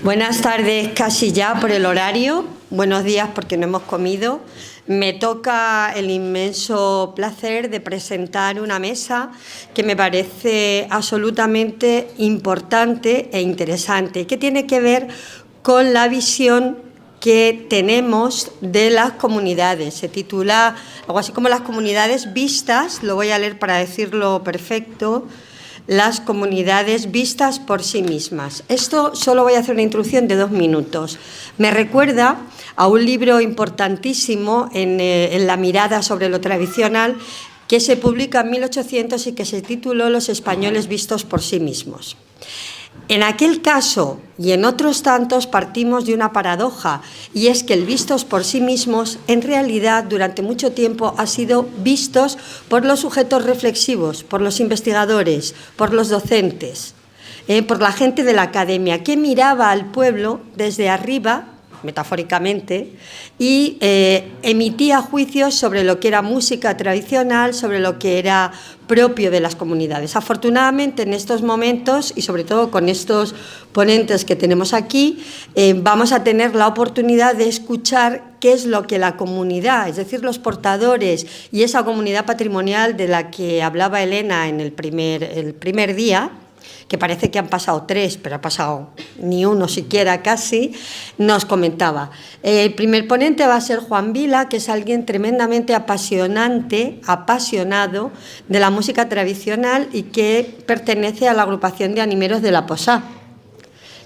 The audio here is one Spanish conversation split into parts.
Buenas tardes, casi ya por el horario. Buenos días porque no hemos comido. Me toca el inmenso placer de presentar una mesa que me parece absolutamente importante e interesante, que tiene que ver con la visión que tenemos de las comunidades. Se titula algo así como Las comunidades vistas, lo voy a leer para decirlo perfecto, las comunidades vistas por sí mismas. Esto solo voy a hacer una introducción de 2 minutos. Me recuerda a un libro importantísimo en la mirada sobre lo tradicional que se publica en 1800 y que se tituló Los españoles vistos por sí mismos. En aquel caso y en otros tantos partimos de una paradoja, y es que el vistos por sí mismos en realidad durante mucho tiempo ha sido vistos por los sujetos reflexivos, por los investigadores, por los docentes, por la gente de la academia que miraba al pueblo desde arriba, metafóricamente, y emitía juicios sobre lo que era música tradicional, sobre lo que era propio de las comunidades. Afortunadamente, en estos momentos, y sobre todo con estos ponentes que tenemos aquí, vamos a tener la oportunidad de escuchar qué es lo que la comunidad, es decir, los portadores y esa comunidad patrimonial de la que hablaba Elena en el primer día, que parece que han pasado 3, pero ha pasado ni uno siquiera casi, nos comentaba. El primer ponente va a ser Juan Vila, que es alguien tremendamente apasionado de la música tradicional y que pertenece a la agrupación de animeros de la Posá,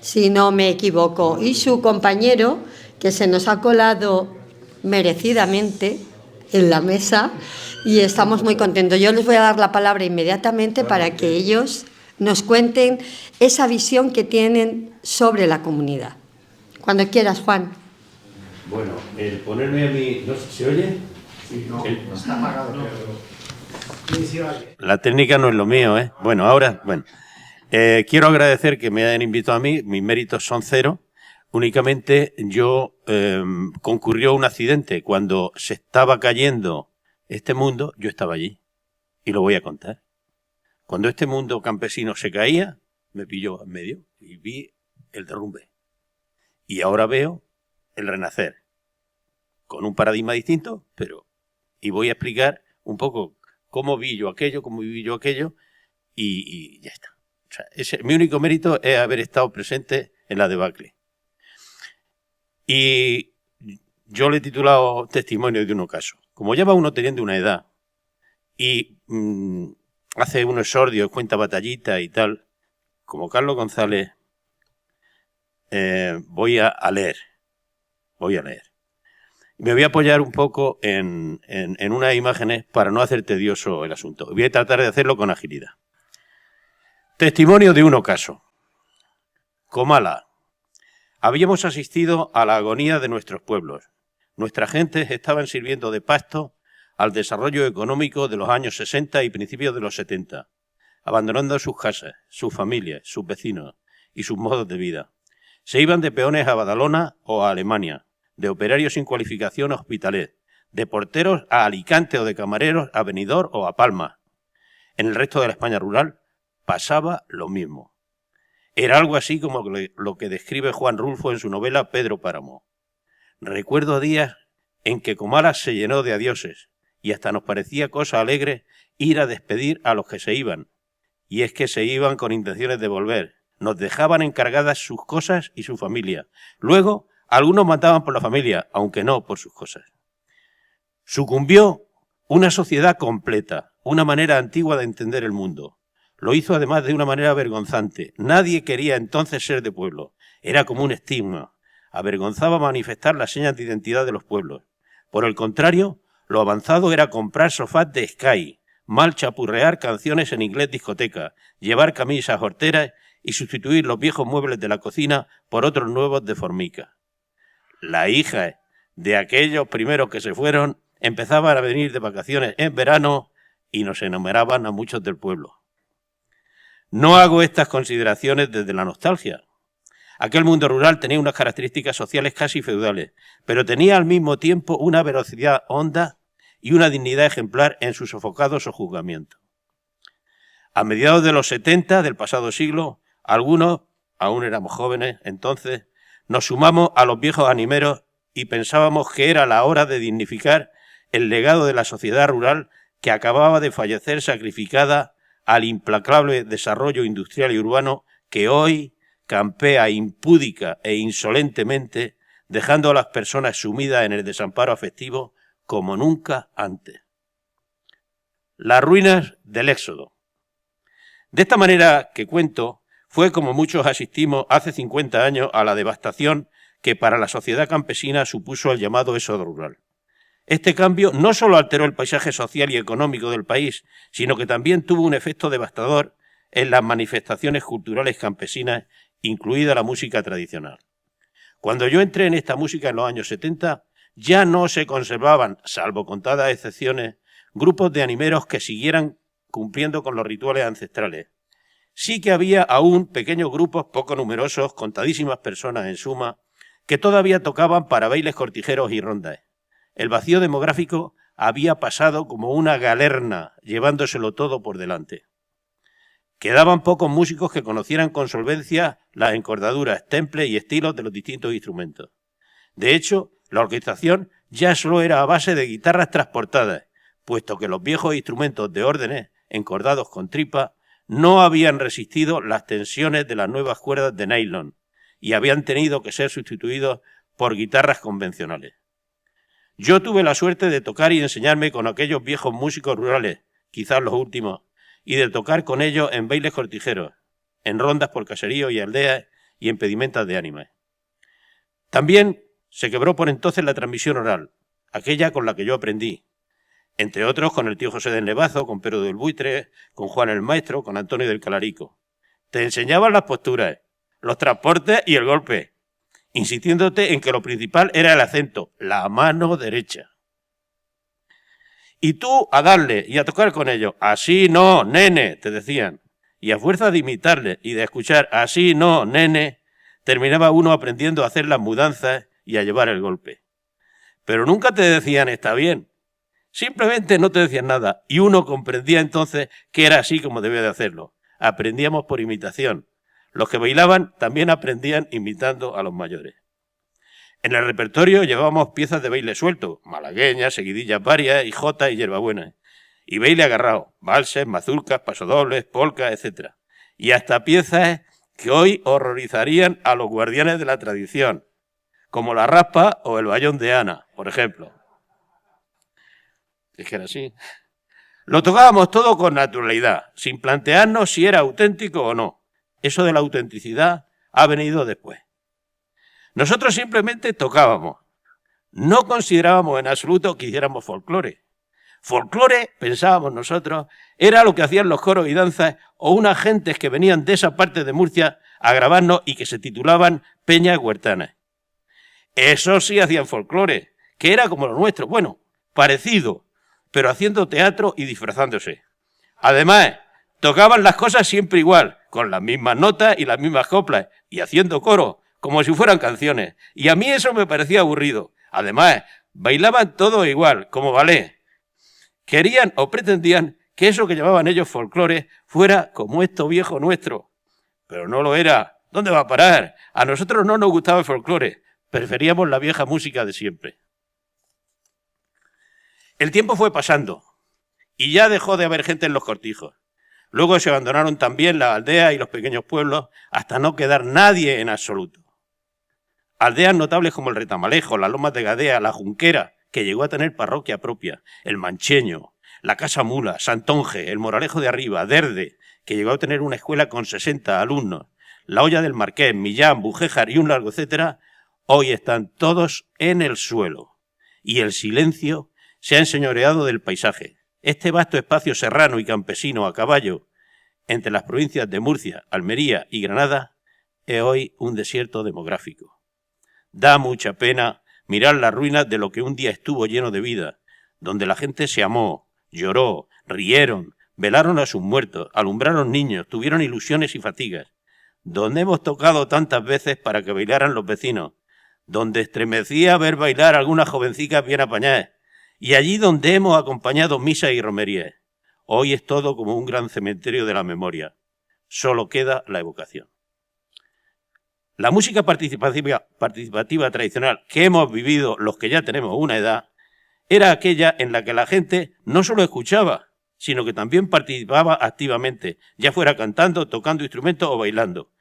si no me equivoco. Y su compañero, que se nos ha colado merecidamente en la mesa, y estamos muy contentos. Yo les voy a dar la palabra inmediatamente para que ellos nos cuenten esa visión que tienen sobre la comunidad. Cuando quieras, Juan. Bueno, el ponerme a mí... ¿No se oye? Sí, no está apagado. No. Sí, sí, vale. La técnica no es lo mío, ¿eh? Bueno, ahora... Bueno, quiero agradecer que me hayan invitado a mí. Mis méritos son 0. Únicamente concurrió un accidente. Cuando se estaba cayendo este mundo, yo estaba allí. Y lo voy a contar. Cuando este mundo campesino se caía, me pilló en medio y vi el derrumbe. Y ahora veo el renacer, con un paradigma distinto, pero... Y voy a explicar un poco cómo vi yo aquello, y ya está. O sea, mi único mérito es haber estado presente en la debacle. Y yo le he titulado Testimonio de un ocaso. Como ya va uno teniendo una edad y... hace unos exordios, cuenta batallitas y tal, como Carlos González, voy a leer. Me voy a apoyar un poco en unas imágenes para no hacer tedioso el asunto. Voy a tratar de hacerlo con agilidad. Testimonio de un ocaso. Comala. Habíamos asistido a la agonía de nuestros pueblos. Nuestras gentes estaban sirviendo de pasto al desarrollo económico de los años 60 y principios de los 70, abandonando sus casas, sus familias, sus vecinos y sus modos de vida. Se iban de peones a Badalona o a Alemania, de operarios sin cualificación a Hospitalet, de porteros a Alicante o de camareros a Benidorm o a Palma. En el resto de la España rural pasaba lo mismo. Era algo así como lo que describe Juan Rulfo en su novela Pedro Páramo. Recuerdo días en que Comala se llenó de adioses, y hasta nos parecía cosa alegre ir a despedir a los que se iban. Y es que se iban con intenciones de volver. Nos dejaban encargadas sus cosas y su familia. Luego, algunos mataban por la familia, aunque no por sus cosas. Sucumbió una sociedad completa, una manera antigua de entender el mundo. Lo hizo además de una manera vergonzante. Nadie quería entonces ser de pueblo. Era como un estigma. Avergonzaba manifestar las señas de identidad de los pueblos. Por el contrario, lo avanzado era comprar sofás de Sky, mal chapurrear canciones en inglés discoteca, llevar camisas horteras y sustituir los viejos muebles de la cocina por otros nuevos de formica. Las hijas de aquellos primeros que se fueron empezaban a venir de vacaciones en verano y nos enumeraban a muchos del pueblo. No hago estas consideraciones desde la nostalgia. Aquel mundo rural tenía unas características sociales casi feudales, pero tenía al mismo tiempo una velocidad honda y una dignidad ejemplar en sus sofocados sojuzgamientos. A mediados de los 70 del pasado siglo, algunos aún éramos jóvenes entonces, nos sumamos a los viejos animeros y pensábamos que era la hora de dignificar el legado de la sociedad rural que acababa de fallecer sacrificada al implacable desarrollo industrial y urbano que hoy campea impúdica e insolentemente, dejando a las personas sumidas en el desamparo afectivo como nunca antes. Las ruinas del éxodo. De esta manera que cuento, fue como muchos asistimos hace 50 años a la devastación que para la sociedad campesina supuso el llamado éxodo rural. Este cambio no solo alteró el paisaje social y económico del país, sino que también tuvo un efecto devastador en las manifestaciones culturales campesinas, incluida la música tradicional. Cuando yo entré en esta música en los años 70, ya no se conservaban, salvo contadas excepciones, grupos de animeros que siguieran cumpliendo con los rituales ancestrales. Sí que había aún pequeños grupos poco numerosos, contadísimas personas en suma, que todavía tocaban para bailes cortijeros y rondas. El vacío demográfico había pasado como una galerna, llevándoselo todo por delante. Quedaban pocos músicos que conocieran con solvencia las encordaduras, temples y estilos de los distintos instrumentos. De hecho, la orquestación ya solo era a base de guitarras transportadas, puesto que los viejos instrumentos de órdenes, encordados con tripa, no habían resistido las tensiones de las nuevas cuerdas de nylon y habían tenido que ser sustituidos por guitarras convencionales. Yo tuve la suerte de tocar y enseñarme con aquellos viejos músicos rurales, quizás los últimos, y de tocar con ellos en bailes cortijeros, en rondas por caseríos y aldeas y en pedimentas de ánimas. También se quebró por entonces la transmisión oral, aquella con la que yo aprendí, entre otros con el tío José del Nevazo, con Pedro del Buitre, con Juan el Maestro, con Antonio del Calarico. Te enseñaban las posturas, los transportes y el golpe, insistiéndote en que lo principal era el acento, la mano derecha. Y tú a darle y a tocar con ellos. Así no, nene, te decían. Y a fuerza de imitarle y de escuchar así no, nene, terminaba uno aprendiendo a hacer las mudanzas y a llevar el golpe. Pero nunca te decían está bien. Simplemente no te decían nada y uno comprendía entonces que era así como debía de hacerlo. Aprendíamos por imitación. Los que bailaban también aprendían imitando a los mayores. En el repertorio llevábamos piezas de baile suelto, malagueñas, seguidillas varias, y jotas y hierbabuenas. Y baile agarrado, valses, mazurcas, pasodobles, polcas, etc. Y hasta piezas que hoy horrorizarían a los guardianes de la tradición, como la raspa o el bayón de Ana, por ejemplo. Es que era así. Lo tocábamos todo con naturalidad, sin plantearnos si era auténtico o no. Eso de la autenticidad ha venido después. Nosotros simplemente tocábamos. No considerábamos en absoluto que hiciéramos folclore. Folclore, pensábamos nosotros, era lo que hacían los coros y danzas o unas gentes que venían de esa parte de Murcia a grabarnos y que se titulaban Peñas Huertanas. Eso sí hacían folclore, que era como lo nuestro, bueno, parecido, pero haciendo teatro y disfrazándose. Además, tocaban las cosas siempre igual, con las mismas notas y las mismas coplas, y haciendo coro, como si fueran canciones. Y a mí eso me parecía aburrido. Además, bailaban todo igual, como ballet. Querían o pretendían que eso que llamaban ellos folclore fuera como esto viejo nuestro. Pero no lo era. ¿Dónde va a parar? A nosotros no nos gustaba el folclore. Preferíamos la vieja música de siempre. El tiempo fue pasando y ya dejó de haber gente en los cortijos. Luego se abandonaron también las aldeas y los pequeños pueblos hasta no quedar nadie en absoluto. Aldeas notables como el Retamalejo, las Lomas de Gadea, la Junquera, que llegó a tener parroquia propia, el Mancheño, la Casa Mula, Santonge, el Moralejo de Arriba, Derde, que llegó a tener una escuela con 60 alumnos, la Olla del Marqués, Millán, Bujéjar y un largo etcétera, hoy están todos en el suelo. Y el silencio se ha enseñoreado del paisaje. Este vasto espacio serrano y campesino a caballo entre las provincias de Murcia, Almería y Granada es hoy un desierto demográfico. Da mucha pena mirar las ruinas de lo que un día estuvo lleno de vida, donde la gente se amó, lloró, rieron, velaron a sus muertos, alumbraron niños, tuvieron ilusiones y fatigas, donde hemos tocado tantas veces para que bailaran los vecinos, donde estremecía ver bailar a algunas jovencicas bien apañadas, y allí donde hemos acompañado misas y romerías. Hoy es todo como un gran cementerio de la memoria. Solo queda la evocación. La música participativa tradicional que hemos vivido los que ya tenemos una edad era aquella en la que la gente no solo escuchaba, sino que también participaba activamente, ya fuera cantando, tocando instrumentos o bailando,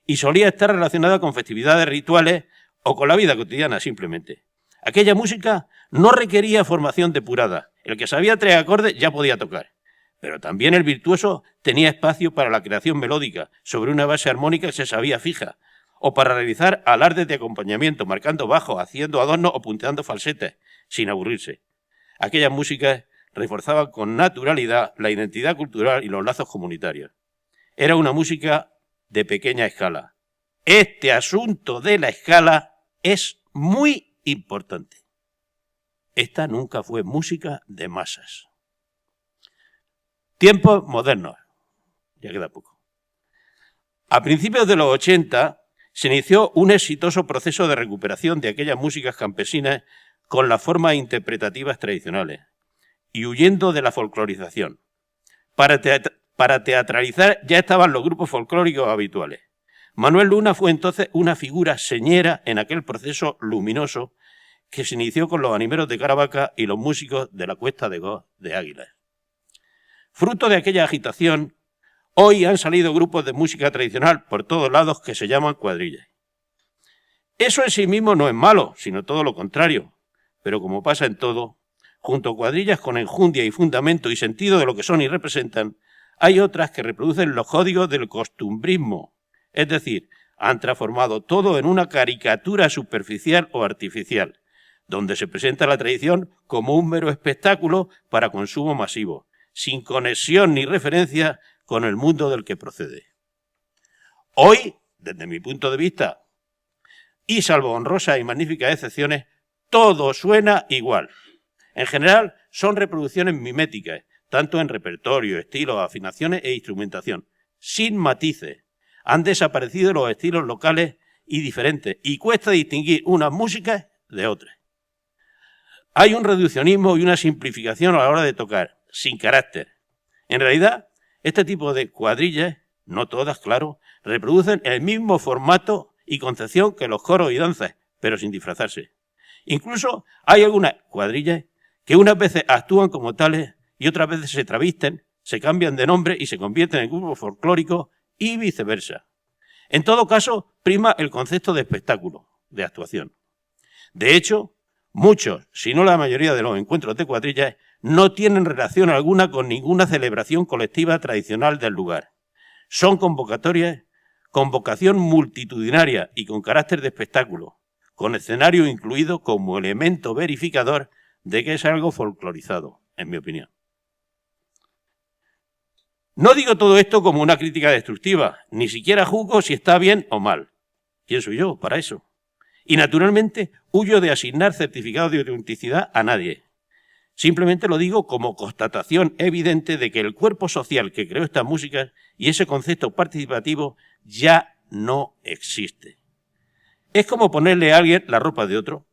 y solía estar relacionada con festividades rituales o con la vida cotidiana simplemente. Aquella música no requería formación depurada. El que sabía 3 acordes ya podía tocar. Pero también el virtuoso tenía espacio para la creación melódica sobre una base armónica que se sabía fija, o para realizar alardes de acompañamiento, marcando bajos, haciendo adornos o punteando falsetes, sin aburrirse. Aquellas músicas reforzaban con naturalidad la identidad cultural y los lazos comunitarios. Era una música de pequeña escala. Este asunto de la escala es muy importante. Esta nunca fue música de masas. Tiempos modernos. Ya queda poco. A principios de los 80 se inició un exitoso proceso de recuperación de aquellas músicas campesinas con las formas interpretativas tradicionales y huyendo de la folclorización. Para teatralizar ya estaban los grupos folclóricos habituales. Manuel Luna fue entonces una figura señera en aquel proceso luminoso que se inició con los animeros de Caravaca y los músicos de la Cuesta de Goz de Águilas. Fruto de aquella agitación, hoy han salido grupos de música tradicional por todos lados que se llaman cuadrillas. Eso en sí mismo no es malo, sino todo lo contrario. Pero como pasa en todo, junto a cuadrillas con enjundia y fundamento y sentido de lo que son y representan, hay otras que reproducen los códigos del costumbrismo. Es decir, han transformado todo en una caricatura superficial o artificial, donde se presenta la tradición como un mero espectáculo para consumo masivo, sin conexión ni referencia con el mundo del que procede. Hoy, desde mi punto de vista, y salvo honrosas y magníficas excepciones, todo suena igual. En general, son reproducciones miméticas, tanto en repertorio, estilos, afinaciones e instrumentación, sin matices. Han desaparecido los estilos locales y diferentes, y cuesta distinguir unas músicas de otras. Hay un reduccionismo y una simplificación a la hora de tocar, sin carácter. En realidad, este tipo de cuadrillas, no todas, claro, reproducen el mismo formato y concepción que los coros y danzas, pero sin disfrazarse. Incluso hay algunas cuadrillas que unas veces actúan como tales y otras veces se travisten, se cambian de nombre y se convierten en grupos folclóricos y viceversa. En todo caso, prima el concepto de espectáculo, de actuación. De hecho, muchos, si no la mayoría de los encuentros de cuadrillas, no tienen relación alguna con ninguna celebración colectiva tradicional del lugar. Son convocatorias con vocación multitudinaria y con carácter de espectáculo, con escenario incluido como elemento verificador de que es algo folclorizado, en mi opinión. No digo todo esto como una crítica destructiva, ni siquiera juzgo si está bien o mal. ¿Quién soy yo para eso? Y naturalmente huyo de asignar certificados de autenticidad a nadie. Simplemente lo digo como constatación evidente de que el cuerpo social que creó estas músicas y ese concepto participativo ya no existe. Es como ponerle a alguien la ropa de otro.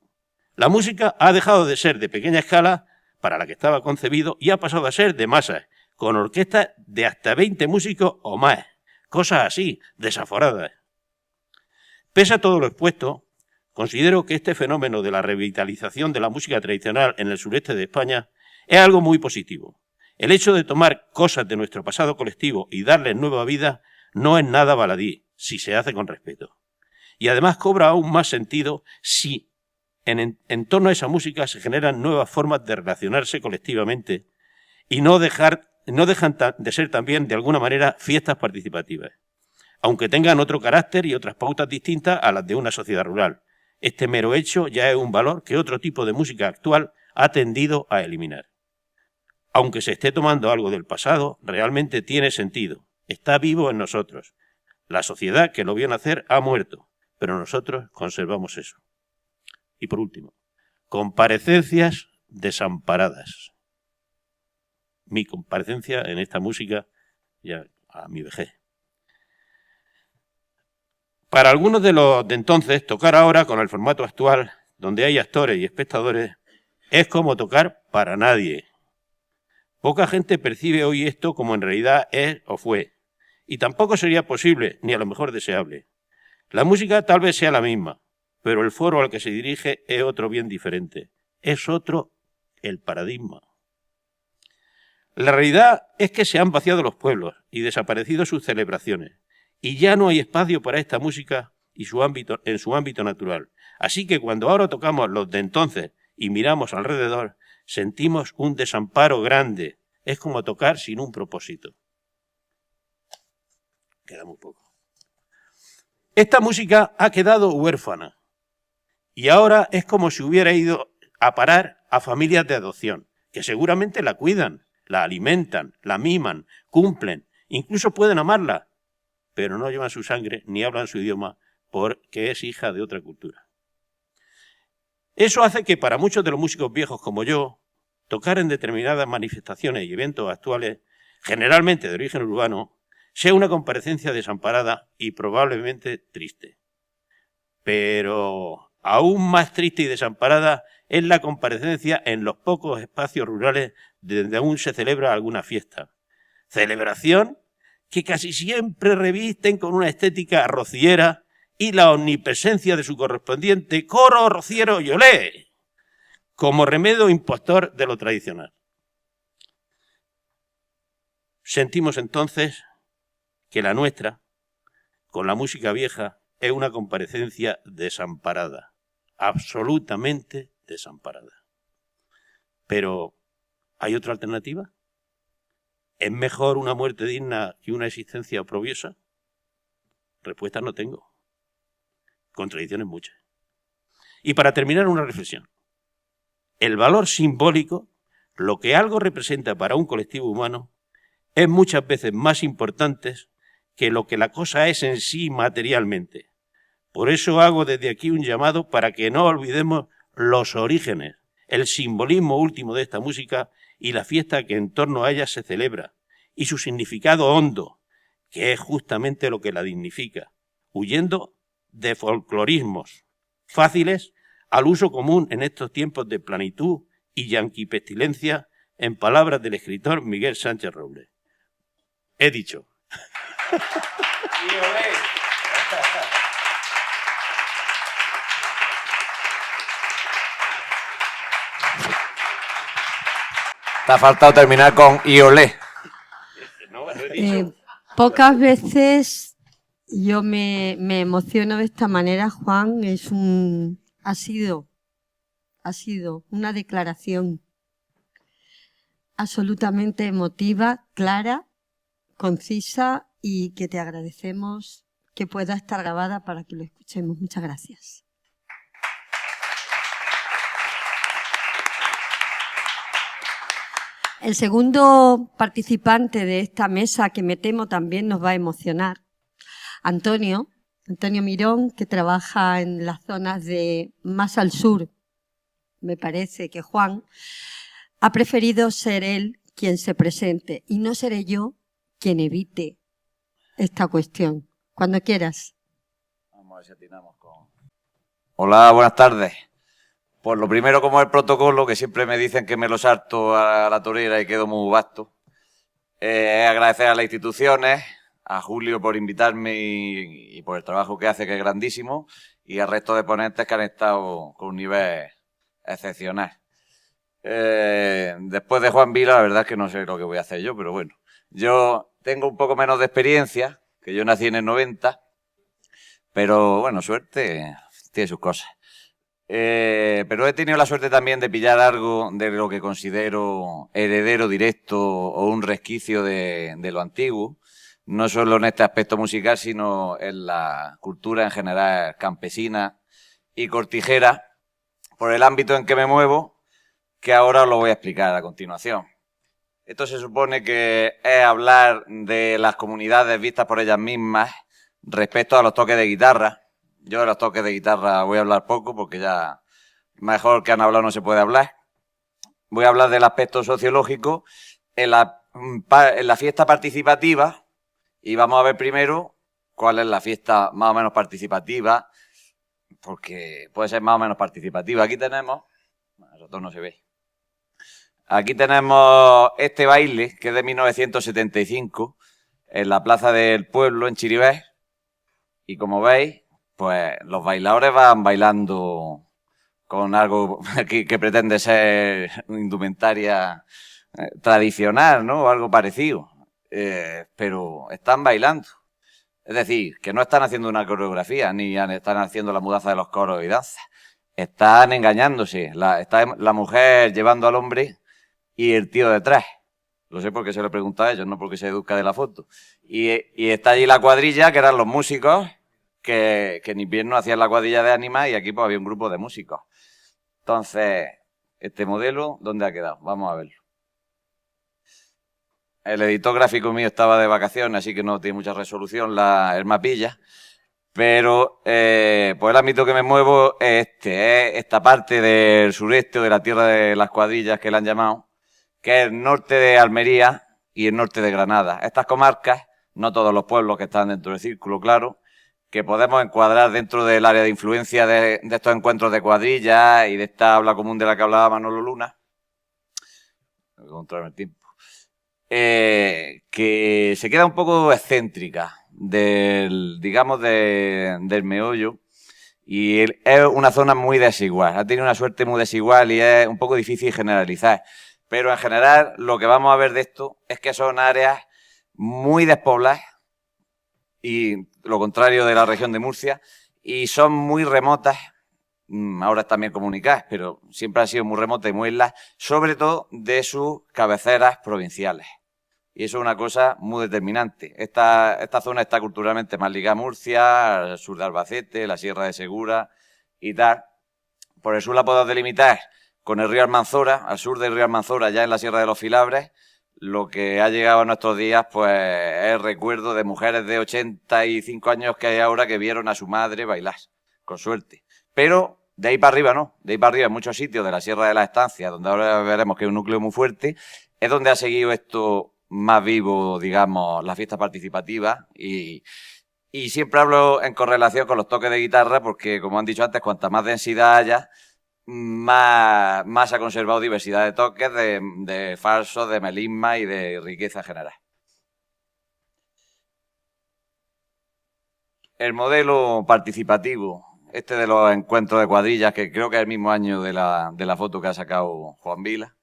La música ha dejado de ser de pequeña escala, para la que estaba concebido, y ha pasado a ser de masas, con orquestas de hasta 20 músicos o más. Cosas así, desaforadas. Pese a todo lo expuesto, considero que este fenómeno de la revitalización de la música tradicional en el sureste de España es algo muy positivo. El hecho de tomar cosas de nuestro pasado colectivo y darles nueva vida no es nada baladí, si se hace con respeto. Y además cobra aún más sentido si en torno a esa música se generan nuevas formas de relacionarse colectivamente y no dejan de ser también, de alguna manera, fiestas participativas, aunque tengan otro carácter y otras pautas distintas a las de una sociedad rural. Este mero hecho ya es un valor que otro tipo de música actual ha tendido a eliminar. Aunque se esté tomando algo del pasado, realmente tiene sentido. Está vivo en nosotros. La sociedad que lo vio nacer ha muerto, pero nosotros conservamos eso. Y por último, comparecencias desamparadas. Mi comparecencia en esta música ya a mi vejez. Para algunos de los de entonces, tocar ahora con el formato actual, donde hay actores y espectadores, es como tocar para nadie. Poca gente percibe hoy esto como en realidad es o fue, y tampoco sería posible, ni a lo mejor deseable. La música tal vez sea la misma, pero el foro al que se dirige es otro bien diferente. Es otro el paradigma. La realidad es que se han vaciado los pueblos y desaparecido sus celebraciones, y ya no hay espacio para esta música en su ámbito natural. Así que cuando ahora tocamos los de entonces y miramos alrededor, sentimos un desamparo grande. Es como tocar sin un propósito. Queda muy poco. Esta música ha quedado huérfana y ahora es como si hubiera ido a parar a familias de adopción, que seguramente la cuidan, la alimentan, la miman, cumplen, incluso pueden amarla, pero no llevan su sangre ni hablan su idioma porque es hija de otra cultura. Eso hace que para muchos de los músicos viejos como yo, tocar en determinadas manifestaciones y eventos actuales, generalmente de origen urbano, sea una comparecencia desamparada y probablemente triste. Pero aún más triste y desamparada es la comparecencia en los pocos espacios rurales donde aún se celebra alguna fiesta. Celebración que casi siempre revisten con una estética rociera y la omnipresencia de su correspondiente coro rociero y olé, como remedio impostor de lo tradicional. Sentimos entonces que la nuestra, con la música vieja, es una comparecencia desamparada, absolutamente desamparada. Pero, ¿hay otra alternativa? ¿Es mejor una muerte digna que una existencia oprobiosa? Respuesta no tengo. Contradicciones muchas. Y para terminar, una reflexión. El valor simbólico, lo que algo representa para un colectivo humano, es muchas veces más importante que lo que la cosa es en sí materialmente. Por eso hago desde aquí un llamado para que no olvidemos los orígenes, el simbolismo último de esta música y la fiesta que en torno a ella se celebra, y su significado hondo, que es justamente lo que la dignifica, huyendo de folclorismos fáciles al uso común en estos tiempos de planitud y yanquipestilencia, en palabras del escritor Miguel Sánchez Robles. He dicho. Te ha faltado terminar con IOLE. Pocas veces yo me emociono de esta manera, Juan. Ha sido una declaración absolutamente emotiva, clara, concisa y que te agradecemos que pueda estar grabada para que lo escuchemos. Muchas gracias. El segundo participante de esta mesa, que me temo también nos va a emocionar, Antonio Mirón, que trabaja en las zonas de más al sur, me parece que Juan, ha preferido ser él quien se presente y no seré yo quien evite esta cuestión. Cuando quieras. Vamos a ver si atinamos con... Hola, buenas tardes. Pues lo primero, como el protocolo, que siempre me dicen que me lo salto a la torera y quedo muy vasto, agradecer a las instituciones, a Julio por invitarme y por el trabajo que hace, que es grandísimo, y al resto de ponentes que han estado con un nivel excepcional. Después de Juan Vila, la verdad es que no sé lo que voy a hacer yo, pero bueno. Yo tengo un poco menos de experiencia, que yo nací en el 90, pero bueno, suerte tiene sus cosas. Pero he tenido la suerte también de pillar algo de lo que considero heredero directo o un resquicio de lo antiguo, no solo en este aspecto musical, sino en la cultura en general campesina y cortijera, por el ámbito en que me muevo, que ahora os lo voy a explicar a continuación. Esto se supone que es hablar de las comunidades vistas por ellas mismas respecto a los toques de guitarra. Yo de los toques de guitarra voy a hablar poco porque ya mejor que han hablado no se puede hablar. Voy a hablar del aspecto sociológico en la fiesta participativa y vamos a ver primero cuál es la fiesta más o menos participativa, porque puede ser más o menos participativa. Aquí tenemos, bueno, eso no se ve. Aquí tenemos este baile que es de 1975 en la Plaza del Pueblo en Chiribés y como veis pues los bailadores van bailando con algo que pretende ser indumentaria tradicional, ¿no? O algo parecido. Pero están bailando. Es decir, que no están haciendo una coreografía, ni están haciendo la mudanza de los coros y danzas. Están engañándose. Está la mujer llevando al hombre y el tío detrás. Lo sé porque se lo pregunta a ellos, no porque se educa de la foto. Y está allí la cuadrilla, que eran los músicos, que en invierno hacían la cuadrilla de ánimas y aquí pues había un grupo de músicos. Entonces, este modelo, ¿dónde ha quedado? Vamos a verlo. El editor gráfico mío estaba de vacaciones, así que no tiene mucha resolución el mapilla. Pero pues el ámbito que me muevo es esta parte del sureste o de la tierra de las cuadrillas que le han llamado, que es el norte de Almería y el norte de Granada. Estas comarcas, no todos los pueblos que están dentro del círculo, claro, que podemos encuadrar dentro del área de influencia de estos encuentros de cuadrillas y de esta habla común de la que hablaba Manolo Luna. Voy a encontrarme el tiempo. Que se queda un poco excéntrica del meollo y es una zona muy desigual. Ha tenido una suerte muy desigual y es un poco difícil generalizar. Pero en general lo que vamos a ver de esto es que son áreas muy despobladas y lo contrario de la región de Murcia y son muy remotas. Ahora están bien comunicadas, pero siempre han sido muy remotas y muy islas, sobre todo de sus cabeceras provinciales. Y eso es una cosa muy determinante. Esta zona está culturalmente más ligada a Murcia, al sur de Albacete, la Sierra de Segura y tal. Por el sur la podemos delimitar con el río Almanzora, al sur del río Almanzora, ya en la Sierra de los Filabres. Lo que ha llegado a nuestros días, pues, es el recuerdo de mujeres de 85 años que hay ahora que vieron a su madre bailar, con suerte. Pero de ahí para arriba no. De ahí para arriba en muchos sitios de la Sierra de las Estancias, donde ahora veremos que hay un núcleo muy fuerte, es donde ha seguido esto más vivo, digamos, la fiesta participativa y siempre hablo en correlación con los toques de guitarra porque, como han dicho antes, cuanta más densidad haya, más se ha conservado diversidad de toques, de falsos, de melisma y de riqueza general. El modelo participativo, este de los encuentros de cuadrillas, que creo que es el mismo año de la foto que ha sacado Juan Vila,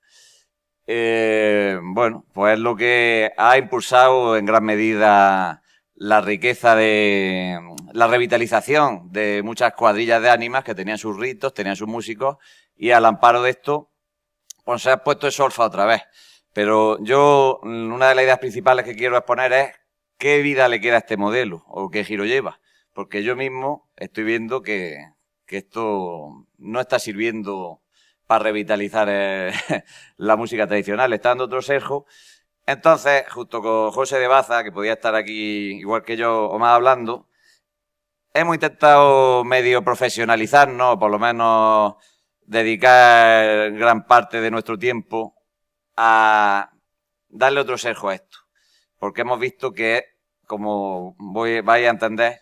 bueno, pues es lo que ha impulsado en gran medida la riqueza de la revitalización de muchas cuadrillas de ánimas que tenían sus ritos, tenían sus músicos y al amparo de esto pues se ha puesto el solfa otra vez. Pero yo, una de las ideas principales que quiero exponer es qué vida le queda a este modelo o qué giro lleva. Porque yo mismo estoy viendo que esto no está sirviendo para revitalizar la música tradicional, está dando otro sesgo. Entonces, junto con José de Baza, que podía estar aquí igual que yo o más hablando, hemos intentado medio profesionalizarnos, o por lo menos dedicar gran parte de nuestro tiempo a darle otro sesgo a esto. Porque hemos visto que, como vais a entender,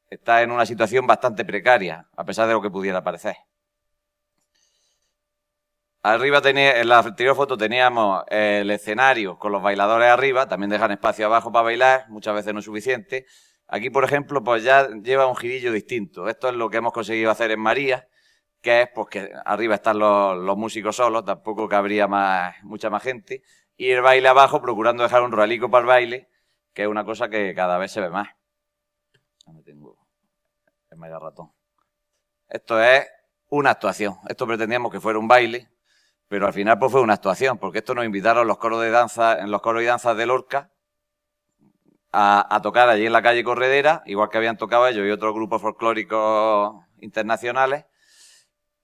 está en una situación bastante precaria, a pesar de lo que pudiera parecer. Arriba en la anterior foto teníamos el escenario con los bailadores arriba, también dejan espacio abajo para bailar, muchas veces no es suficiente. Aquí, por ejemplo, pues ya lleva un girillo distinto. Esto es lo que hemos conseguido hacer en María, que es pues que arriba están los músicos solos, tampoco cabría mucha más gente, y el baile abajo procurando dejar un ralico para el baile, que es una cosa que cada vez se ve más. ¿Dónde tengo el mega ratón? Esto es una actuación. Esto pretendíamos que fuera un baile, pero al final pues fue una actuación, porque esto nos invitaron los coros de danza, en los coros y danzas de Lorca a tocar allí en la calle Corredera, igual que habían tocado ellos y otros grupos folclóricos internacionales.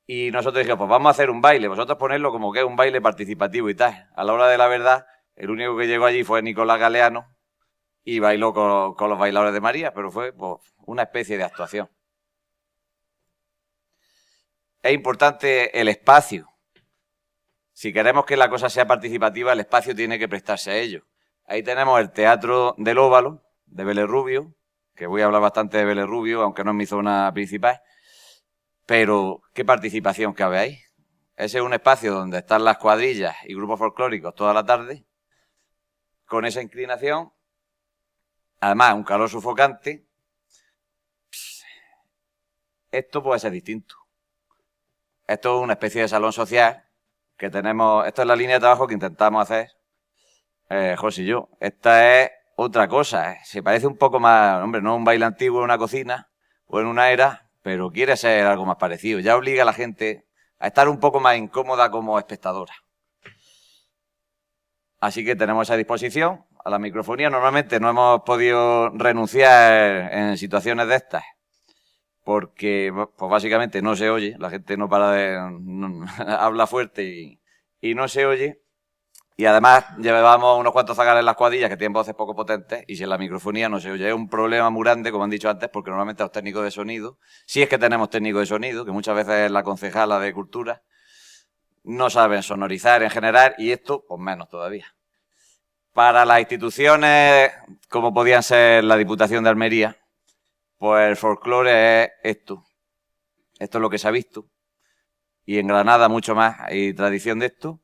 Y nosotros dijimos, pues vamos a hacer un baile, vosotros ponedlo como que es un baile participativo y tal. A la hora de la verdad, el único que llegó allí fue Nicolás Galeano y bailó con los bailadores de María, pero fue pues, una especie de actuación. Es importante el espacio. Si queremos que la cosa sea participativa, el espacio tiene que prestarse a ello. Ahí tenemos el Teatro del Óvalo, de Vélez Rubio, que voy a hablar bastante de Vélez Rubio, aunque no es mi zona principal. Pero, ¿qué participación cabe ahí? Ese es un espacio donde están las cuadrillas y grupos folclóricos toda la tarde, con esa inclinación, además un calor sufocante, esto puede ser distinto. Esto es una especie de salón social que tenemos. Esto es la línea de trabajo que intentamos hacer, José y yo. Esta es otra cosa, ¿eh? Se parece un poco más, hombre, no un baile antiguo en una cocina o en una era, pero quiere ser algo más parecido. Ya obliga a la gente a estar un poco más incómoda como espectadora. Así que tenemos esa disposición a la microfonía. Normalmente no hemos podido renunciar en situaciones de estas porque, pues básicamente no se oye. La gente no para de... habla fuerte y no se oye. Y además llevábamos unos cuantos zagales en las cuadrillas que tienen voces poco potentes y si en la microfonía no se oye. Es un problema muy grande, como han dicho antes, porque normalmente los técnicos de sonido, si es que tenemos técnicos de sonido, que muchas veces es la concejala de Cultura, no saben sonorizar en general y esto, pues menos todavía. Para las instituciones, como podían ser la Diputación de Almería, pues el folclore es esto. Esto es lo que se ha visto. Y en Granada mucho más hay tradición de esto.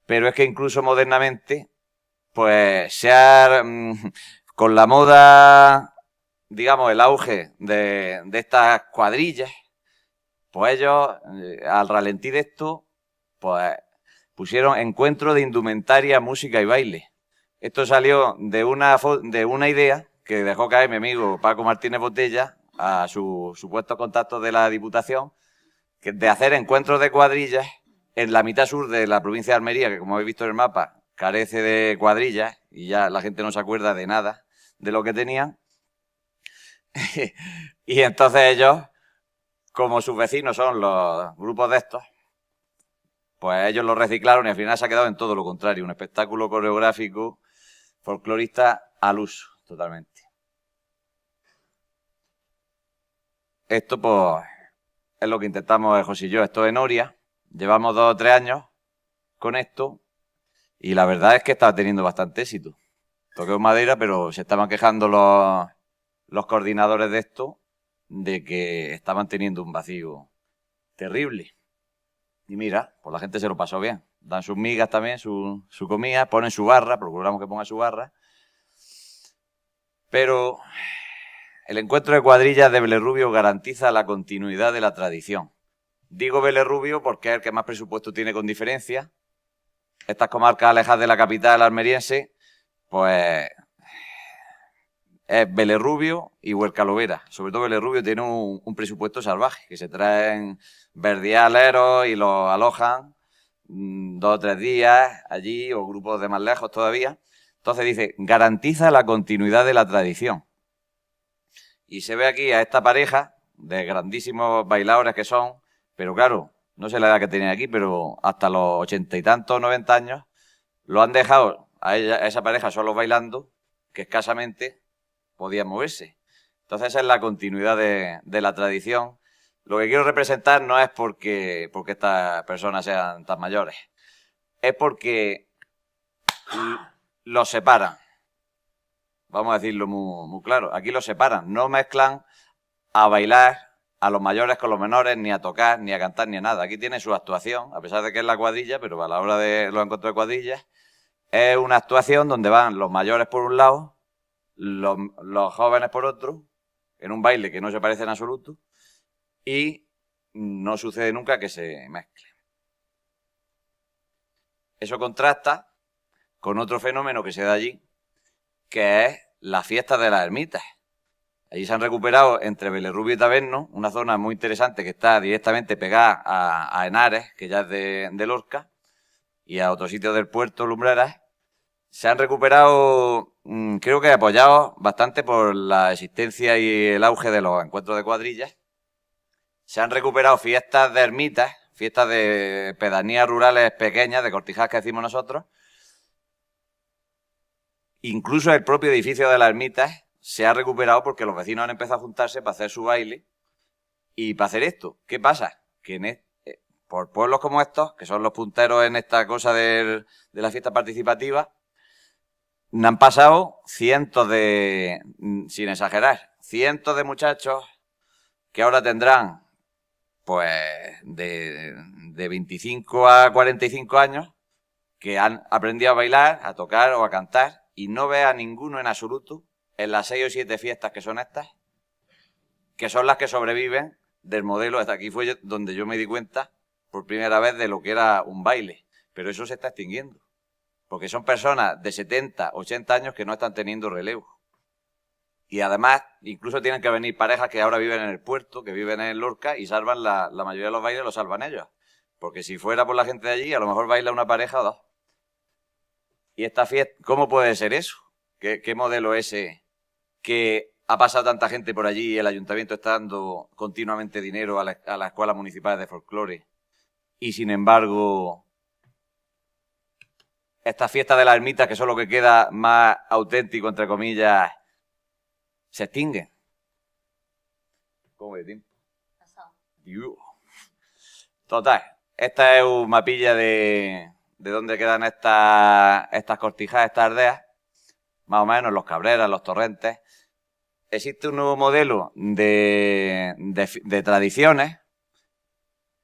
Pero es que incluso modernamente, pues se ha, con la moda, digamos, el auge de estas cuadrillas, pues ellos, al ralentí de esto, pues pusieron encuentro de indumentaria, música y baile. Esto salió de una idea que dejó caer mi amigo Paco Martínez Botella a sus supuestos contactos de la Diputación, de hacer encuentros de cuadrillas en la mitad sur de la provincia de Almería, que como habéis visto en el mapa, carece de cuadrillas y ya la gente no se acuerda de nada de lo que tenían. Y entonces ellos, como sus vecinos son los grupos de estos, pues ellos lo reciclaron y al final se ha quedado en todo lo contrario, un espectáculo coreográfico folclorista al uso, totalmente. Esto, pues, es lo que intentamos José y yo. Esto es Noria. Llevamos 2 o 3 años con esto y la verdad es que está teniendo bastante éxito. Toqué madera, pero se estaban quejando los coordinadores de esto de que estaban teniendo un vacío terrible. Y mira, pues la gente se lo pasó bien. Dan sus migas también, su comida, ponen su barra, procuramos que pongan su barra. Pero el encuentro de cuadrillas de Vélez Rubio garantiza la continuidad de la tradición. Digo Vélez Rubio porque es el que más presupuesto tiene con diferencia. Estas comarcas alejadas de la capital almeriense, pues es Vélez Rubio y Huercalovera. Sobre todo Vélez Rubio tiene un presupuesto salvaje, que se traen verdialeros y los alojan 2 o 3 días allí o grupos de más lejos todavía. Entonces dice, garantiza la continuidad de la tradición. Y se ve aquí a esta pareja de grandísimos bailadores que son, pero claro, no sé la edad que tienen aquí, pero hasta los 80 y tantos, 90 años, lo han dejado a esa pareja solo bailando, que escasamente podían moverse. Entonces esa es la continuidad de la tradición. Lo que quiero representar no es porque estas personas sean tan mayores, es porque los separan. Vamos a decirlo muy claro. Aquí los separan. No mezclan a bailar a los mayores con los menores, ni a tocar, ni a cantar, ni a nada. Aquí tiene su actuación, a pesar de que es la cuadrilla, pero a la hora de los encuentros de cuadrillas, es una actuación donde van los mayores por un lado, los jóvenes por otro, en un baile que no se parece en absoluto, y no sucede nunca que se mezclen. Eso contrasta con otro fenómeno que se da allí, que es la fiesta de las ermitas. Allí se han recuperado entre Vélez Rubio y Taberno, una zona muy interesante que está directamente pegada a Henares, que ya es de Lorca, y a otros sitios del puerto, Lumbreras. Se han recuperado, creo que apoyados bastante por la existencia y el auge de los encuentros de cuadrillas. Se han recuperado fiestas de ermitas, fiestas de pedanías rurales pequeñas, de cortijadas que decimos nosotros. Incluso el propio edificio de las ermitas se ha recuperado porque los vecinos han empezado a juntarse para hacer su baile y para hacer esto. ¿Qué pasa? Que por pueblos como estos, que son los punteros en esta cosa de la fiesta participativa, han pasado cientos de, sin exagerar, cientos de muchachos que ahora tendrán pues de 25 a 45 años que han aprendido a bailar, a tocar o a cantar y no ve a ninguno en absoluto en las 6 o 7 fiestas que son estas, que son las que sobreviven del modelo. Hasta aquí fue donde yo me di cuenta por primera vez de lo que era un baile. Pero eso se está extinguiendo. Porque son personas de 70, 80 años que no están teniendo relevo. Y además, incluso tienen que venir parejas que ahora viven en el puerto, que viven en Lorca y salvan la mayoría de los bailes, los salvan ellos. Porque si fuera por la gente de allí, a lo mejor baila una pareja o dos. Y esta fiesta, ¿cómo puede ser eso? ¿Qué modelo es ese que ha pasado tanta gente por allí y el ayuntamiento está dando continuamente dinero a las escuelas municipales de folclore? Y sin embargo, esta fiesta de la ermita, que son lo que queda más auténtico, entre comillas, se extingue. ¿Cómo de tiempo? Dios. Total, esta es un mapilla de dónde quedan estas cortijas, estas aldeas, más o menos, los Cabreras, los Torrentes. Existe un nuevo modelo de tradiciones.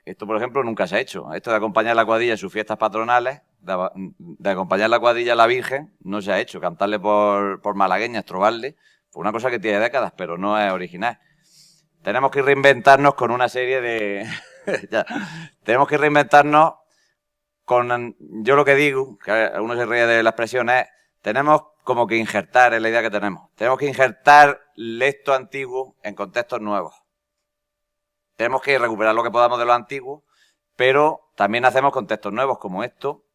Esto, por ejemplo, nunca se ha hecho. Esto de acompañar la cuadrilla en sus fiestas patronales, de acompañar la cuadrilla a la Virgen, no se ha hecho. Cantarle por malagueñas, trobarle, fue una cosa que tiene décadas, pero no es original. Tenemos que reinventarnos con una serie de... ya. Tenemos que reinventarnos con... Yo lo que digo, que uno se ríe de la expresión, es... Tenemos como que injertar, es la idea que tenemos. Tenemos que injertar esto antiguo en contextos nuevos. Tenemos que recuperar lo que podamos de lo antiguo, pero también hacemos contextos nuevos como esto,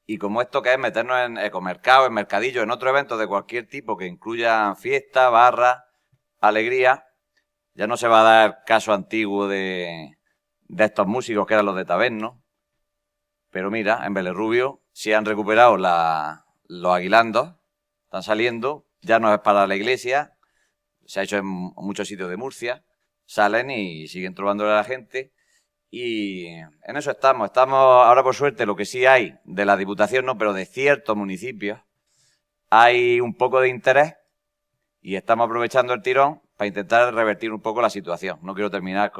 y como esto que es meternos en ecomercados, en mercadillos, en otros eventos de cualquier tipo que incluyan fiesta, barra, alegría. Ya no se va a dar caso antiguo de estos músicos que eran los de taberno. Pero mira, en Belerrubio sí han recuperado los aguilandos, están saliendo, ya no es para la iglesia, se ha hecho en muchos sitios de Murcia, salen y siguen trovando a la gente. Y en eso estamos ahora por suerte, lo que sí hay de la Diputación no, pero de ciertos municipios, hay un poco de interés y estamos aprovechando el tirón para intentar revertir un poco la situación. No quiero terminar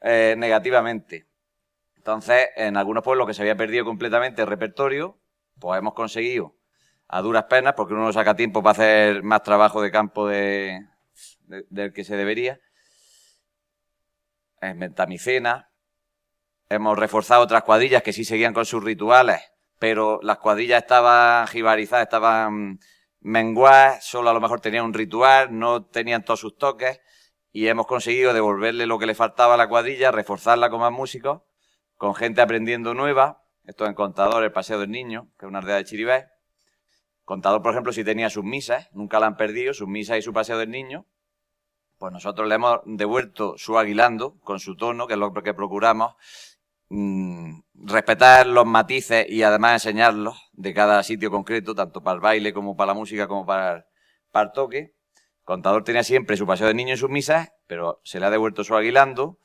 negativamente. Entonces, en algunos pueblos que se había perdido completamente el repertorio, pues hemos conseguido a duras penas, porque uno no saca tiempo para hacer más trabajo de campo del que se debería. En Ventamicena hemos reforzado otras cuadrillas que sí seguían con sus rituales, pero las cuadrillas estaban jibarizadas, estaban menguadas, solo a lo mejor tenían un ritual, no tenían todos sus toques, y hemos conseguido devolverle lo que le faltaba a la cuadrilla, reforzarla con más músicos, con gente aprendiendo nueva. Esto en Contador, el Paseo del Niño, que es una aldea de Chiribés. Contador, por ejemplo, si tenía sus misas, nunca la han perdido, sus misas y su Paseo del Niño, pues nosotros le hemos devuelto su aguilando con su tono, que es lo que procuramos, respetar los matices y además enseñarlos de cada sitio concreto, tanto para el baile como para la música como para el toque. Contador tenía siempre su Paseo del Niño y sus misas, pero se le ha devuelto su aguilando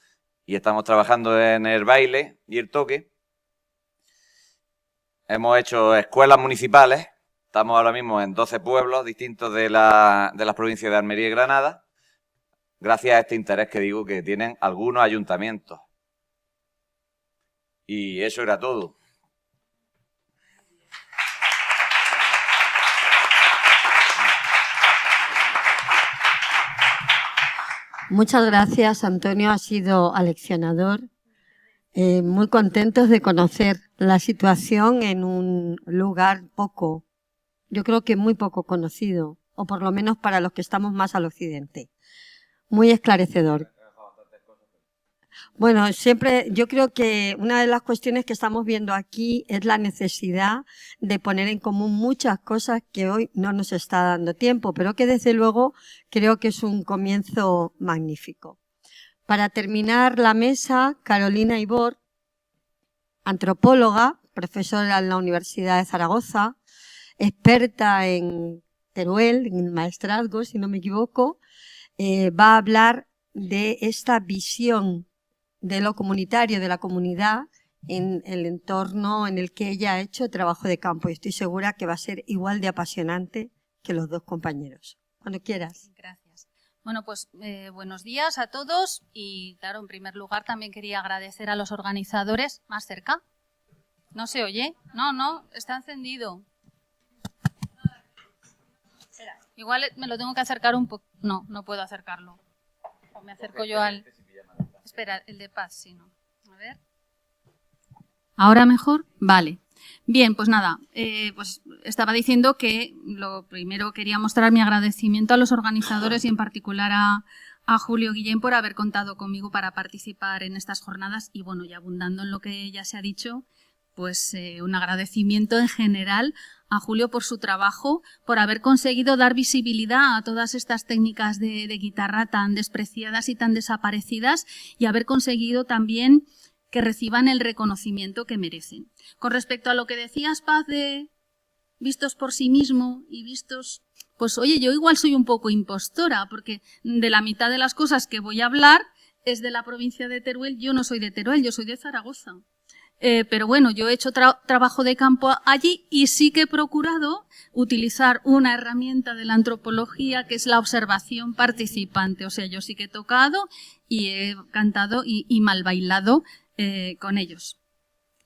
y estamos trabajando en el baile y el toque. Hemos hecho escuelas municipales, estamos ahora mismo en 12 pueblos distintos de las provincias de Almería y Granada, gracias a este interés que digo que tienen algunos ayuntamientos. Y eso era todo. Muchas gracias, Antonio, ha sido aleccionador. Muy contentos de conocer la situación en un lugar yo creo que muy poco conocido, o por lo menos para los que estamos más al occidente. Muy esclarecedor. Bueno, siempre yo creo que una de las cuestiones que estamos viendo aquí es la necesidad de poner en común muchas cosas que hoy no nos está dando tiempo, pero que desde luego creo que es un comienzo magnífico. Para terminar la mesa, Carolina Ibor, antropóloga, profesora en la Universidad de Zaragoza, experta en Teruel, en maestrazgo, si no me equivoco, va a hablar de esta visión de lo comunitario, de la comunidad, en el entorno en el que ella ha hecho trabajo de campo. Y estoy segura que va a ser igual de apasionante que los dos compañeros. Cuando quieras. Gracias. Bueno, pues buenos días a todos y, claro, en primer lugar también quería agradecer a los organizadores. ¿Más cerca? ¿No se oye? No, está encendido. Espera, igual me lo tengo que acercar un poco. No puedo acercarlo. O me acerco yo al... Espera, el de paz, sí, no. A ver. ¿Ahora mejor? Vale. Bien, pues nada, pues estaba diciendo que lo primero quería mostrar mi agradecimiento a los organizadores y en particular a Julio Guillén por haber contado conmigo para participar en estas jornadas y bueno, y abundando en lo que ya se ha dicho, pues un agradecimiento en general a Julio por su trabajo, por haber conseguido dar visibilidad a todas estas técnicas de guitarra tan despreciadas y tan desaparecidas y haber conseguido también que reciban el reconocimiento que merecen. Con respecto a lo que decías, Paz, de vistos por sí mismo y vistos... Pues oye, yo igual soy un poco impostora, porque de la mitad de las cosas que voy a hablar es de la provincia de Teruel. Yo no soy de Teruel, yo soy de Zaragoza. Pero bueno, yo he hecho trabajo de campo allí y sí que he procurado utilizar una herramienta de la antropología que es la observación participante. O sea, yo sí que he tocado y he cantado y mal bailado con ellos.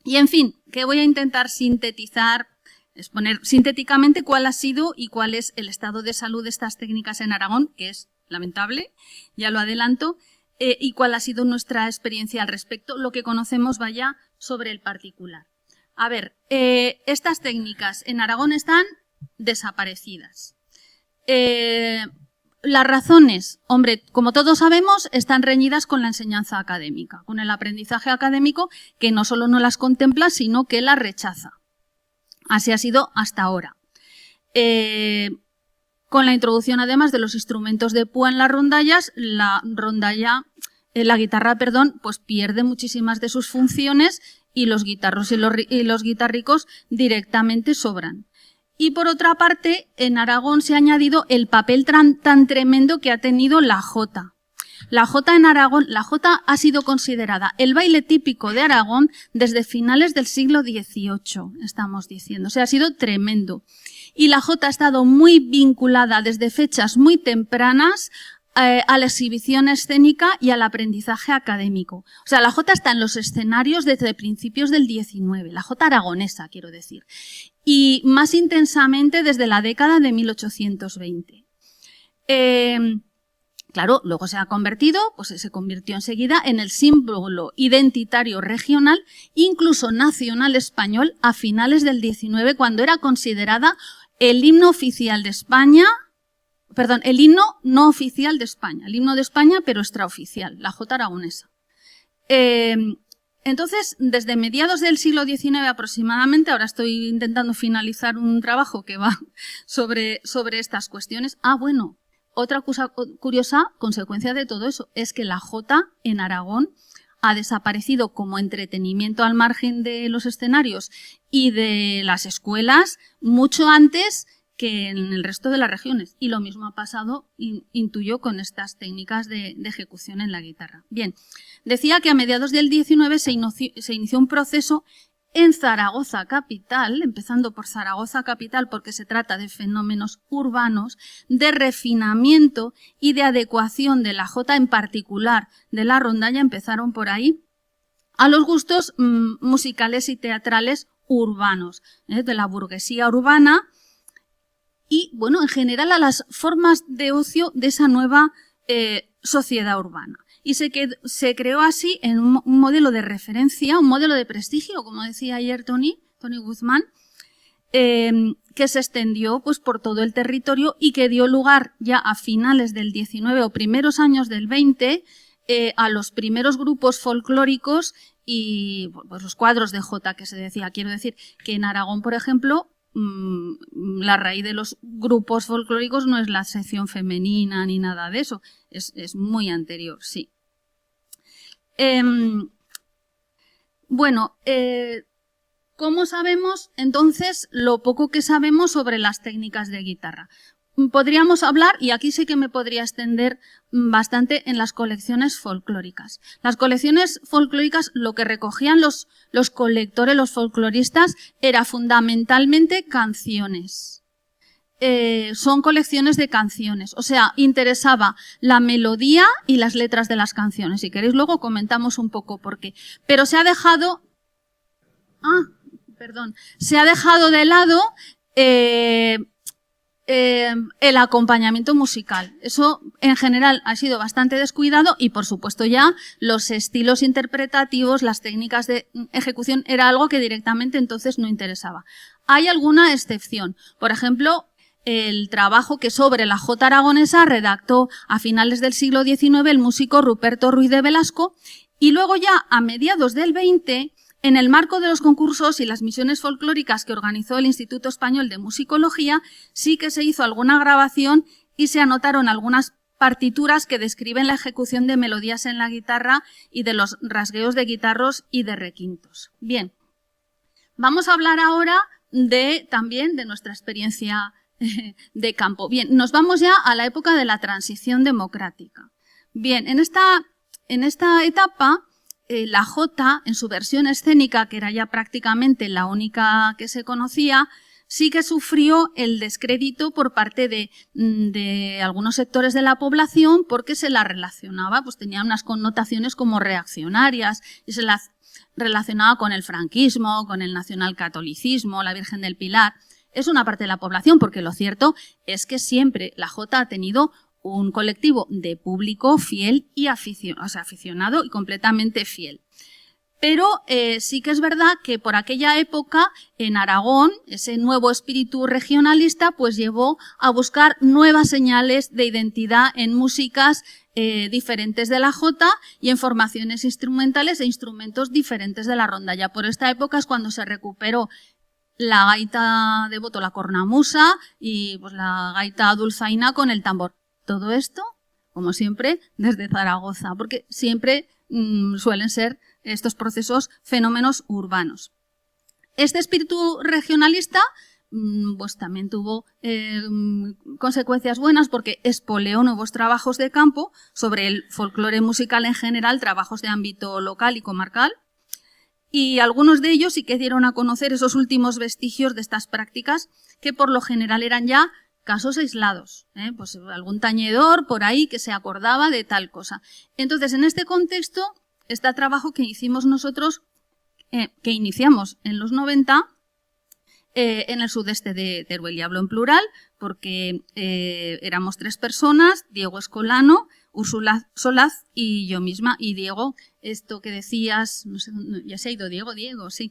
Y en fin, que voy a intentar sintetizar, exponer sintéticamente cuál ha sido y cuál es el estado de salud de estas técnicas en Aragón, que es lamentable, ya lo adelanto, y cuál ha sido nuestra experiencia al respecto, lo que conocemos vaya sobre el particular. A ver, estas técnicas en Aragón están desaparecidas. Las razones, hombre, como todos sabemos, están reñidas con la enseñanza académica, con el aprendizaje académico que no solo no las contempla, sino que las rechaza. Así ha sido hasta ahora. Con la introducción, además, de los instrumentos de púa en las rondallas, la guitarra, pues pierde muchísimas de sus funciones y los guitarros y los guitarricos directamente sobran. Y por otra parte, en Aragón se ha añadido el papel tan tremendo que ha tenido la jota. La jota en Aragón, la jota ha sido considerada el baile típico de Aragón desde finales del siglo XVIII, estamos diciendo. O sea, ha sido tremendo. Y la jota ha estado muy vinculada desde fechas muy tempranas a la exhibición escénica y al aprendizaje académico. O sea, la jota está en los escenarios desde principios del XIX, la jota aragonesa, quiero decir. Y más intensamente desde la década de 1820. Claro, luego se ha convertido, pues se convirtió enseguida en el símbolo identitario regional, incluso nacional español, a finales del XIX, cuando era considerada el himno oficial de España, perdón, el himno no oficial de España, el himno de España, pero extraoficial, la jota aragonesa. Entonces, desde mediados del siglo XIX aproximadamente, ahora estoy intentando finalizar un trabajo que va sobre estas cuestiones. Bueno, otra cosa curiosa consecuencia de todo eso es que la jota en Aragón ha desaparecido como entretenimiento al margen de los escenarios y de las escuelas mucho antes que en el resto de las regiones. Y lo mismo ha pasado, intuyo, con estas técnicas de ejecución en la guitarra. Bien, decía que a mediados del XIX se inició un proceso en Zaragoza capital, empezando por Zaragoza capital porque se trata de fenómenos urbanos, de refinamiento y de adecuación de la jota, en particular de la rondalla, empezaron por ahí, a los gustos musicales y teatrales urbanos, de la burguesía urbana y, bueno, en general a las formas de ocio de esa nueva sociedad urbana. Y se creó así en un modelo de referencia, un modelo de prestigio, como decía ayer Tony Guzmán, que se extendió pues por todo el territorio y que dio lugar ya a finales del XIX o primeros años del XX a los primeros grupos folclóricos y pues, los cuadros de jota que se decía. Quiero decir que en Aragón, por ejemplo, la raíz de los grupos folclóricos no es la sección femenina ni nada de eso, es muy anterior, sí. Bueno, ¿cómo sabemos entonces lo poco que sabemos sobre las técnicas de guitarra? Podríamos hablar, y aquí sí que me podría extender bastante, en las colecciones folclóricas. Las colecciones folclóricas, lo que recogían los colectores, los folcloristas, era fundamentalmente canciones. Son colecciones de canciones, o sea, interesaba la melodía y las letras de las canciones. Si queréis luego comentamos un poco por qué. Pero se ha dejado... se ha dejado de lado el acompañamiento musical. Eso en general ha sido bastante descuidado y por supuesto ya los estilos interpretativos, las técnicas de ejecución era algo que directamente entonces no interesaba. Hay alguna excepción. Por ejemplo, el trabajo que sobre la jota aragonesa redactó a finales del siglo XIX el músico Ruperto Ruiz de Velasco y luego ya a mediados del XX, en el marco de los concursos y las misiones folclóricas que organizó el Instituto Español de Musicología, sí que se hizo alguna grabación y se anotaron algunas partituras que describen la ejecución de melodías en la guitarra y de los rasgueos de guitarros y de requintos. Bien, vamos a hablar ahora también de nuestra experiencia de campo. Bien, nos vamos ya a la época de la transición democrática. Bien, en esta etapa, la jota, en su versión escénica, que era ya prácticamente la única que se conocía, sí que sufrió el descrédito por parte de algunos sectores de la población porque se la relacionaba, pues tenía unas connotaciones como reaccionarias y se la relacionaba con el franquismo, con el nacionalcatolicismo, la Virgen del Pilar. Es una parte de la población porque lo cierto es que siempre la jota ha tenido un colectivo de público fiel y aficionado y completamente fiel. Pero sí que es verdad que por aquella época en Aragón ese nuevo espíritu regionalista pues llevó a buscar nuevas señales de identidad en músicas diferentes de la jota y en formaciones instrumentales e instrumentos diferentes de la rondalla. Por esta época es cuando se recuperó la gaita de boto, la cornamusa y pues la gaita dulzaina con el tambor. Todo esto, como siempre, desde Zaragoza, porque siempre suelen ser estos procesos fenómenos urbanos. Este espíritu regionalista pues también tuvo consecuencias buenas porque expolió nuevos trabajos de campo sobre el folclore musical en general, trabajos de ámbito local y comarcal, y algunos de ellos sí que dieron a conocer esos últimos vestigios de estas prácticas que por lo general eran ya casos aislados, pues algún tañedor por ahí que se acordaba de tal cosa. Entonces, en este contexto está el trabajo que hicimos nosotros, que iniciamos en los 90 en el sudeste de Teruel. Y hablo en plural porque éramos 3 personas, Diego Escolano, Úrsula Solaz y yo misma. Y Diego, esto que decías, no sé, ya se ha ido Diego, sí,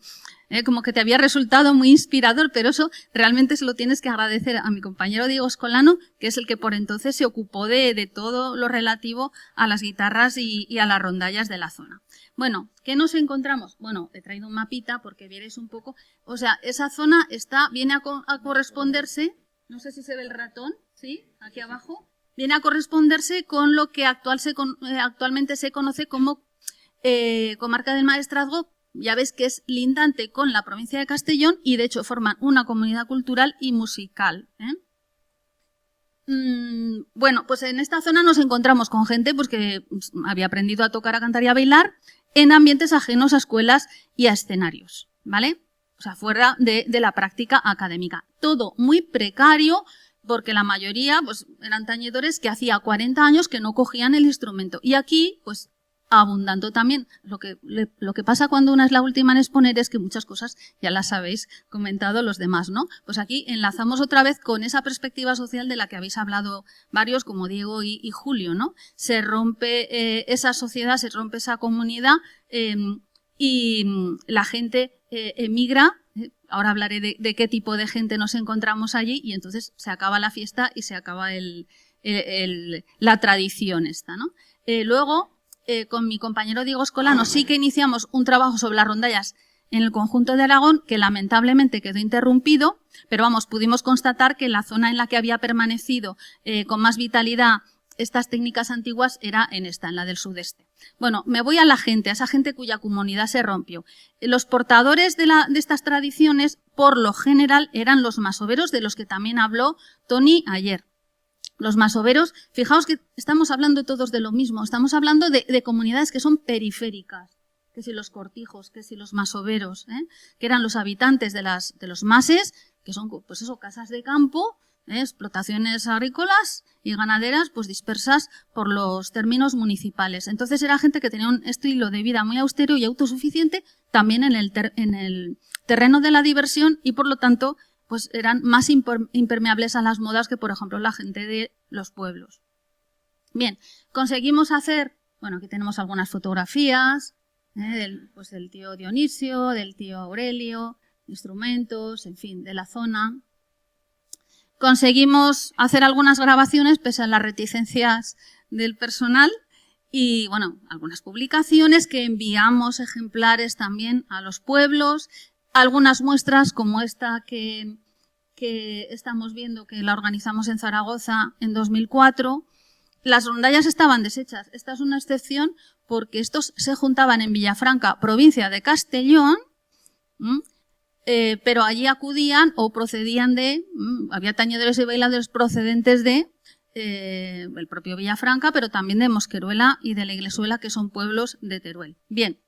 como que te había resultado muy inspirador, pero eso realmente se lo tienes que agradecer a mi compañero Diego Escolano, que es el que por entonces se ocupó de todo lo relativo a las guitarras y a las rondallas de la zona. Bueno, ¿qué nos encontramos? Bueno, he traído un mapita porque vierais un poco, o sea, esa zona viene a corresponderse, no sé si se ve el ratón, ¿sí? Aquí abajo. Viene a corresponderse con lo que actualmente se conoce como comarca del Maestrazgo. Ya ves que es lindante con la provincia de Castellón y de hecho forman una comunidad cultural y musical. Bueno, pues en esta zona nos encontramos con gente pues, que había aprendido a tocar, a cantar y a bailar en ambientes ajenos a escuelas y a escenarios, ¿vale? O sea, fuera de la práctica académica. Todo muy precario, porque la mayoría pues eran tañedores que hacía 40 años que no cogían el instrumento. Y aquí, pues, abundando también. Lo que pasa cuando una es la última en exponer es que muchas cosas ya las habéis comentado los demás, ¿no? Pues aquí enlazamos otra vez con esa perspectiva social de la que habéis hablado varios, como Diego y Julio, ¿no? Se rompe esa sociedad, se rompe esa comunidad y la gente emigra. Ahora hablaré de qué tipo de gente nos encontramos allí y entonces se acaba la fiesta y se acaba la tradición esta, ¿no? Luego, con mi compañero Diego Escolano sí que iniciamos un trabajo sobre las rondallas en el conjunto de Aragón que lamentablemente quedó interrumpido, pero vamos, pudimos constatar que la zona en la que había permanecido con más vitalidad estas técnicas antiguas era en la del sudeste. Bueno, me voy a la gente, a esa gente cuya comunidad se rompió. Los portadores de estas tradiciones, por lo general, eran los masoveros, de los que también habló Tony ayer. Los masoveros, fijaos que estamos hablando todos de lo mismo, estamos hablando de comunidades que son periféricas, que si los cortijos, que si los masoveros, que eran los habitantes de los mases, que son pues eso, casas de campo, explotaciones agrícolas y ganaderas pues dispersas por los términos municipales. Entonces era gente que tenía un estilo de vida muy austero y autosuficiente también en el terreno de la diversión y por lo tanto pues eran más impermeables a las modas que, por ejemplo, la gente de los pueblos. Bien, conseguimos hacer, bueno, aquí tenemos algunas fotografías, del tío Dionisio, del tío Aurelio, instrumentos, en fin, de la zona. Conseguimos hacer algunas grabaciones pese a las reticencias del personal y, bueno, algunas publicaciones que enviamos ejemplares también a los pueblos, algunas muestras como esta que estamos viendo, que la organizamos en Zaragoza en 2004. Las rondallas estaban deshechas. Esta es una excepción porque estos se juntaban en Villafranca, provincia de Castellón, pero allí acudían o procedían de, había tañedores y bailadores procedentes de el propio Villafranca, pero también de Mosqueruela y de la Iglesuela, que son pueblos de Teruel. Bien.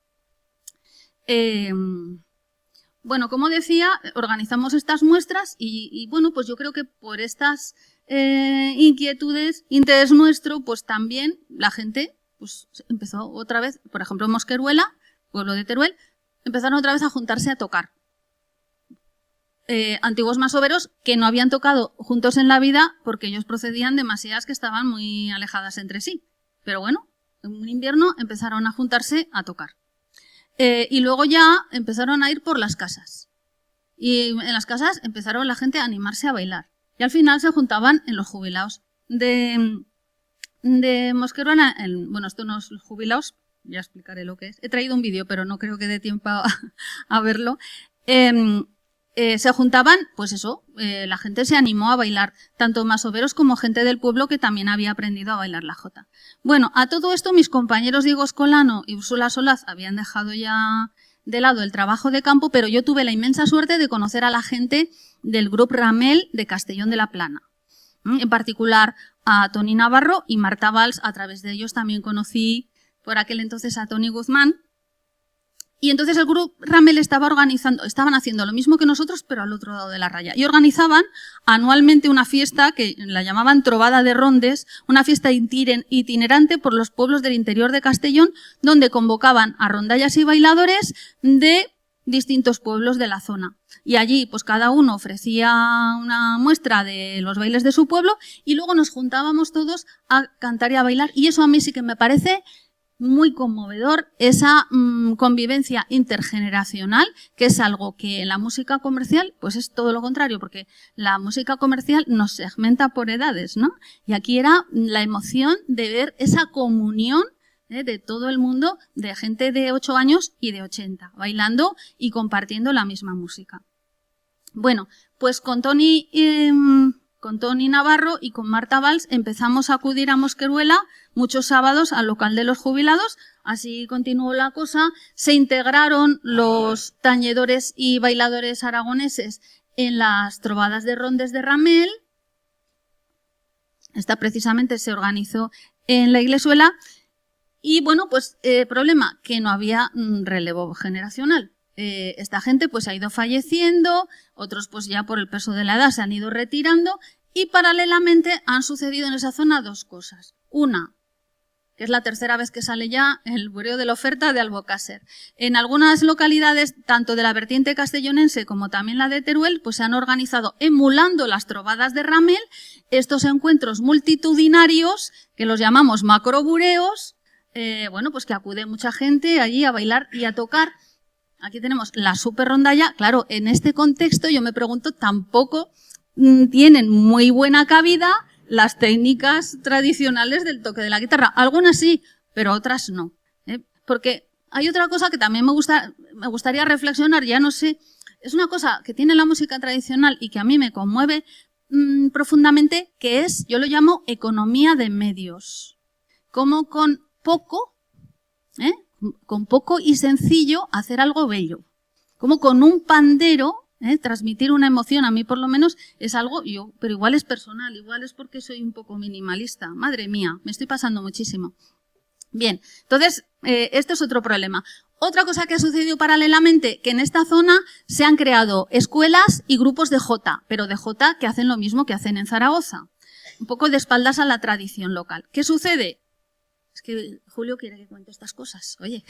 Bueno, como decía, organizamos estas muestras y bueno, pues yo creo que por estas inquietudes, interés nuestro, pues también la gente pues empezó otra vez, por ejemplo, en Mosqueruela, pueblo de Teruel, empezaron otra vez a juntarse a tocar. Antiguos masoveros que no habían tocado juntos en la vida porque ellos procedían de masías que estaban muy alejadas entre sí. Pero bueno, en un invierno empezaron a juntarse a tocar. Y luego ya empezaron a ir por las casas. Y en las casas empezaron la gente a animarse a bailar. Y al final se juntaban en los jubilados de Mosqueruela. Bueno, esto no es los jubilados, ya explicaré lo que es. He traído un vídeo, pero no creo que dé tiempo a verlo. Se juntaban, pues eso, la gente se animó a bailar, tanto masoveros como gente del pueblo que también había aprendido a bailar la jota. Bueno, a todo esto mis compañeros Diego Escolano y Úrsula Solaz habían dejado ya de lado el trabajo de campo, pero yo tuve la inmensa suerte de conocer a la gente del Grupo Ramel de Castellón de la Plana. En particular a Toni Navarro y Marta Valls, a través de ellos también conocí por aquel entonces a Toni Guzmán. Y entonces el Grupo Ramel estaban haciendo lo mismo que nosotros, pero al otro lado de la raya. Y organizaban anualmente una fiesta que la llamaban Trovada de Rondes, una fiesta itinerante por los pueblos del interior de Castellón, donde convocaban a rondallas y bailadores de distintos pueblos de la zona. Y allí, pues cada uno ofrecía una muestra de los bailes de su pueblo y luego nos juntábamos todos a cantar y a bailar. Y eso a mí sí que me parece muy conmovedor, esa convivencia intergeneracional, que es algo que en la música comercial pues es todo lo contrario, porque la música comercial nos segmenta por edades, ¿no? Y aquí era la emoción de ver esa comunión de todo el mundo, de gente de 8 años y de 80, bailando y compartiendo la misma música. Bueno, pues con Toni Navarro y con Marta Valls empezamos a acudir a Mosqueruela muchos sábados al local de los jubilados. Así continuó la cosa. Se integraron los tañedores y bailadores aragoneses en las trovadas de rondes de Ramel. Esta precisamente se organizó en la Iglesuela. Y bueno, pues problema, que no había relevo generacional. Esta gente pues ha ido falleciendo, otros pues ya por el peso de la edad se han ido retirando y paralelamente han sucedido en esa zona dos cosas. Una, que es la tercera vez que sale ya el bureo de la oferta de Albocácer. En algunas localidades, tanto de la vertiente castellonense como también la de Teruel, pues se han organizado, emulando las trovadas de Ramel, estos encuentros multitudinarios, que los llamamos macrobureos, bueno, pues que acude mucha gente allí a bailar y a tocar. Aquí tenemos la super rondalla. Claro, en este contexto yo me pregunto, tampoco tienen muy buena cabida las técnicas tradicionales del toque de la guitarra. Algunas sí, pero otras no. Porque hay otra cosa que también me gustaría reflexionar, ya no sé, es una cosa que tiene la música tradicional y que a mí me conmueve profundamente, que es, yo lo llamo economía de medios. Como con poco y sencillo hacer algo bello. Como con un pandero, transmitir una emoción, a mí por lo menos es algo, pero igual es personal, igual es porque soy un poco minimalista. Madre mía, me estoy pasando muchísimo. Bien, entonces, esto es otro problema. Otra cosa que ha sucedido paralelamente, que en esta zona se han creado escuelas y grupos de jota, pero de jota que hacen lo mismo que hacen en Zaragoza. Un poco de espaldas a la tradición local. ¿Qué sucede? Es que Julio quiere que cuente estas cosas. Oye.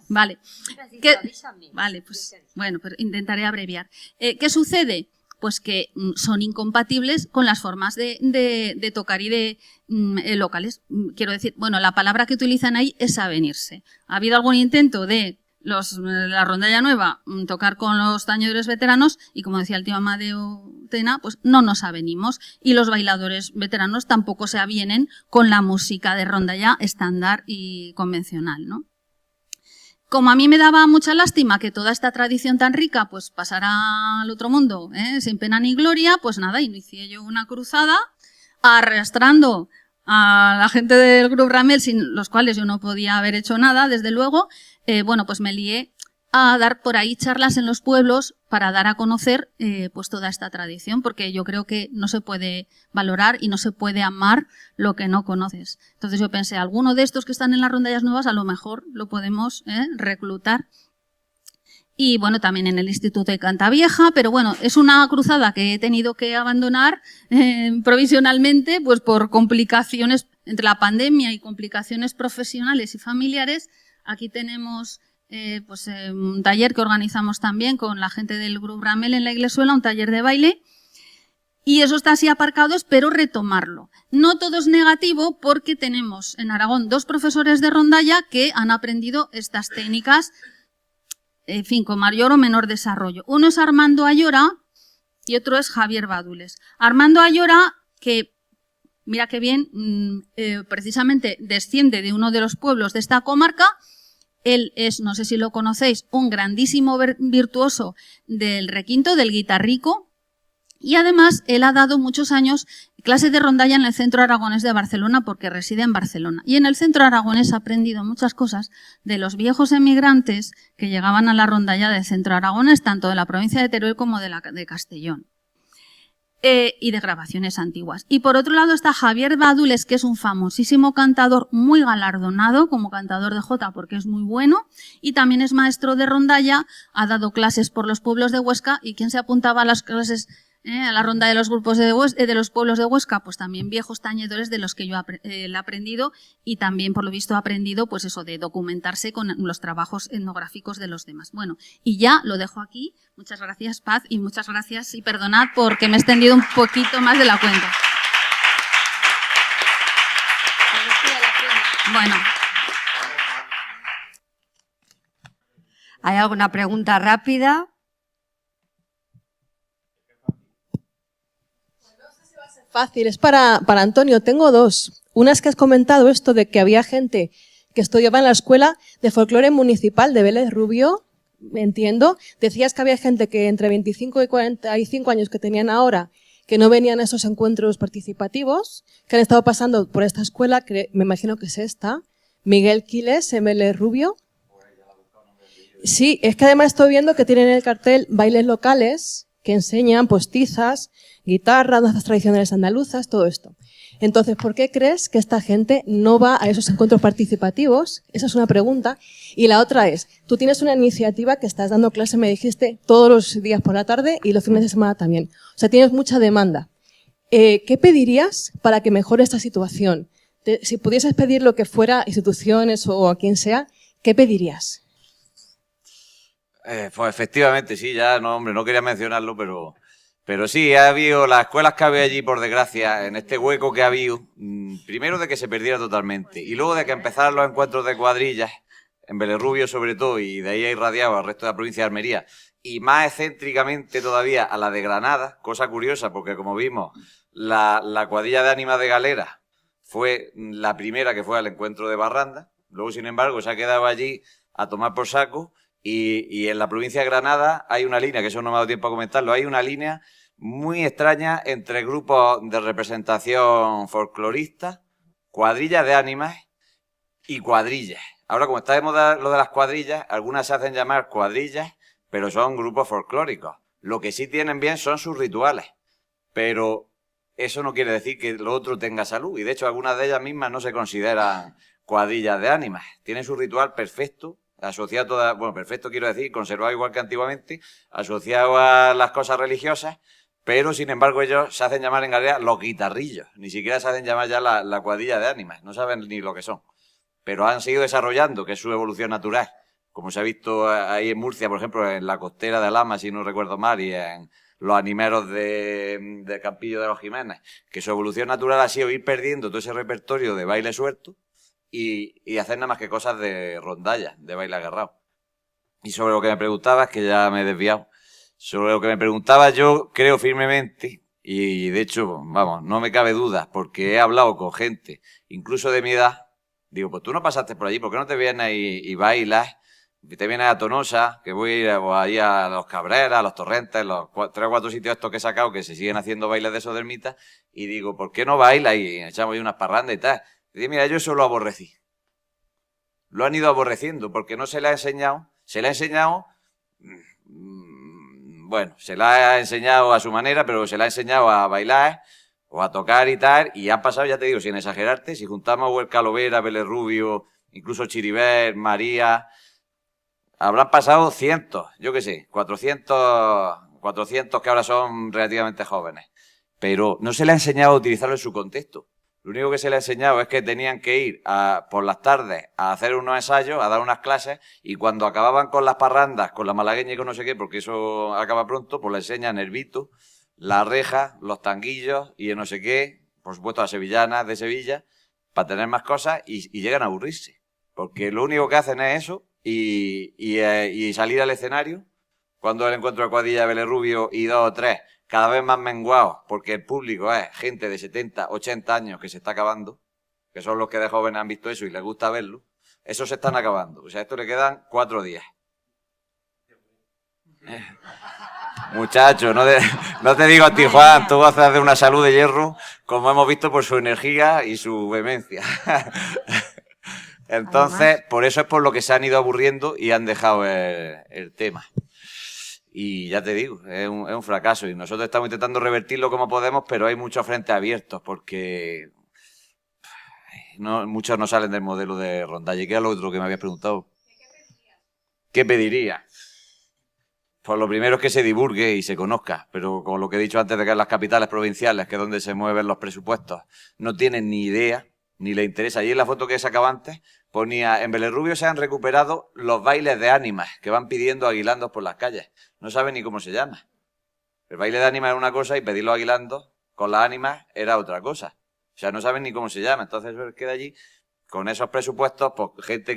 Vale. Vale, pues bueno, pero intentaré abreviar. ¿Qué sucede? pues que son incompatibles con las formas de tocar y de locales. Quiero decir, bueno, la palabra que utilizan ahí es avenirse. Ha habido algún intento de la rondalla nueva tocar con los tañedores veteranos y, como decía el tío Amadeo Tena, pues no nos avenimos, y los bailadores veteranos tampoco se avienen con la música de rondalla estándar y convencional, ¿no? Como a mí me daba mucha lástima que toda esta tradición tan rica pues pasara al otro mundo, sin pena ni gloria, pues nada, inicié yo una cruzada arrastrando a la gente del Grup Ramel, sin los cuales yo no podía haber hecho nada, desde luego. Bueno, pues me lié a dar por ahí charlas en los pueblos para dar a conocer pues toda esta tradición, porque yo creo que no se puede valorar y no se puede amar lo que no conoces. Entonces yo pensé, alguno de estos que están en las rondallas nuevas a lo mejor lo podemos reclutar. Y bueno, también en el Instituto de Cantavieja, pero bueno, es una cruzada que he tenido que abandonar provisionalmente, pues por complicaciones entre la pandemia y complicaciones profesionales y familiares. Aquí tenemos un taller que organizamos también con la gente del Grup Ramel en la Iglesuela, un taller de baile, y eso está así aparcado, espero retomarlo. No todo es negativo porque tenemos en Aragón 2 profesores de rondalla que han aprendido estas técnicas, en fin, con mayor o menor desarrollo. Uno es Armando Ayora y otro es Javier Badules. Armando Ayora, que mira qué bien, precisamente desciende de uno de los pueblos de esta comarca. Él es, no sé si lo conocéis, un grandísimo virtuoso del requinto, del guitarrico, y además él ha dado muchos años clases de rondalla en el Centro Aragonés de Barcelona porque reside en Barcelona. Y en el Centro Aragonés ha aprendido muchas cosas de los viejos emigrantes que llegaban a la rondalla del Centro Aragonés, tanto de la provincia de Teruel como de Castellón. Y de grabaciones antiguas. Y por otro lado está Javier Badules, que es un famosísimo cantador muy galardonado como cantador de jota porque es muy bueno, y también es maestro de rondalla, ha dado clases por los pueblos de Huesca. ¿Y quién se apuntaba a las clases a la ronda de los grupos de los pueblos de Huesca? Pues también viejos tañedores de los que yo he aprendido, y también por lo visto ha aprendido pues eso de documentarse con los trabajos etnográficos de los demás. Bueno, y ya lo dejo aquí. Muchas gracias, Paz, y muchas gracias y perdonad porque me he extendido un poquito más de la cuenta. Bueno. ¿Hay alguna pregunta rápida? Fácil, es para Antonio. Tengo 2. Una es que has comentado esto de que había gente que estudiaba en la escuela de folclore municipal de Vélez Rubio, entiendo. Decías que había gente que entre 25 y 45 años que tenían ahora que no venían a esos encuentros participativos, que han estado pasando por esta escuela, que me imagino que es esta, Miguel Quiles, en Vélez Rubio. Sí, es que además estoy viendo que tienen en el cartel bailes locales que enseñan postizas, guitarra, danzas tradicionales andaluzas, todo esto. Entonces, ¿por qué crees que esta gente no va a esos encuentros participativos? Esa es una pregunta. Y la otra es, tú tienes una iniciativa que estás dando clase, me dijiste, todos los días por la tarde y los fines de semana también. O sea, tienes mucha demanda. ¿Qué pedirías para que mejore esta situación? Si pudieses pedir lo que fuera, instituciones o a quien sea, ¿qué pedirías? Pues efectivamente, sí, ya no, hombre, no quería mencionarlo, pero sí, ha habido las escuelas que había allí, por desgracia, en este hueco que ha habido, primero de que se perdiera totalmente y luego de que empezaran los encuentros de cuadrillas, en Vélez Rubio sobre todo, y de ahí ha irradiado al resto de la provincia de Almería, y más excéntricamente todavía a la de Granada, cosa curiosa, porque como vimos, la cuadrilla de ánimas de Galera fue la primera que fue al encuentro de Barranda, luego, sin embargo, se ha quedado allí a tomar por saco. Y en la provincia de Granada hay una línea, que eso no me ha dado tiempo a comentarlo, hay una línea muy extraña entre grupos de representación folclorista, cuadrillas de ánimas y cuadrillas. Ahora, como está de moda lo de las cuadrillas, algunas se hacen llamar cuadrillas, pero son grupos folclóricos. Lo que sí tienen bien son sus rituales, pero eso no quiere decir que lo otro tenga salud. Y de hecho, algunas de ellas mismas no se consideran cuadrillas de ánimas. Tienen su ritual perfecto, asociado a toda, bueno, perfecto quiero decir, conservado igual que antiguamente, asociado a las cosas religiosas, pero sin embargo ellos se hacen llamar en Galera los guitarrillos, ni siquiera se hacen llamar ya la cuadrilla de ánimas, no saben ni lo que son, pero han seguido desarrollando, que es su evolución natural, como se ha visto ahí en Murcia, por ejemplo, en la costera de Alhama, si no recuerdo mal, y en los animeros de Campillo de los Jiménez, que su evolución natural ha sido ir perdiendo todo ese repertorio de baile suelto y hacer nada más que cosas de rondalla, de baile agarrado. Y sobre lo que me preguntabas, que ya me he desviado, sobre lo que me preguntaba, yo creo firmemente, y de hecho, vamos, no me cabe duda, porque he hablado con gente, incluso de mi edad, digo, pues tú no pasaste por allí, ¿por qué no te vienes y bailas? Te vienes a Tonosa, que voy a ir ahí a los Cabreras, a los Torrentes, los 3 o 4 sitios estos que he sacado, que se siguen haciendo bailes de esos de ermita, y digo, ¿por qué no bailas? Y echamos ahí unas parrandas y tal. Y digo, mira, yo eso lo aborrecí. Lo han ido aborreciendo, porque no se le ha enseñado, bueno, se la ha enseñado a su manera, pero se la ha enseñado a bailar o a tocar y tal, y han pasado, ya te digo, sin exagerarte, si juntamos a Huerca Lovera, Vélez Rubio, incluso Chiribert, María, habrán pasado cientos, yo qué sé, 400 que ahora son relativamente jóvenes, pero no se le ha enseñado a utilizarlo en su contexto. Lo único que se le ha enseñado es que tenían que ir por las tardes a hacer unos ensayos, a dar unas clases, y cuando acababan con las parrandas, con la malagueña y con no sé qué, porque eso acaba pronto, pues le enseñan el vito, la reja, los tanguillos y el no sé qué, por supuesto las sevillanas de Sevilla, para tener más cosas y llegan a aburrirse. Porque lo único que hacen es eso y salir al escenario, cuando el encuentro de cuadrilla de Vélez Rubio y 2 o 3, cada vez más menguados, porque el público es gente de 70, 80 años que se está acabando, que son los que de jóvenes han visto eso y les gusta verlo, esos se están acabando. O sea, a esto le quedan 4 días. Muchacho, no te digo a ti, Juan, tú vas a hacer una salud de hierro, como hemos visto por su energía y su vehemencia. Entonces, por eso es por lo que se han ido aburriendo y han dejado el tema. Y ya te digo, es un fracaso y nosotros estamos intentando revertirlo como podemos, pero hay muchos frentes abiertos porque muchos no salen del modelo de rondalla. ¿Y qué es lo otro que me habías preguntado? ¿Qué pediría? Pues lo primero es que se divulgue y se conozca, pero con lo que he dicho antes de que en las capitales provinciales, que es donde se mueven los presupuestos, no tienen ni idea, ni le interesa. Allí en la foto que sacaba antes ponía, en Vélez Rubio se han recuperado los bailes de ánimas que van pidiendo aguilandos por las calles. No saben ni cómo se llama. El baile de ánimas era una cosa y pedir los aguilandos con las ánimas era otra cosa. O sea, no saben ni cómo se llama. Entonces queda allí, con esos presupuestos, pues gente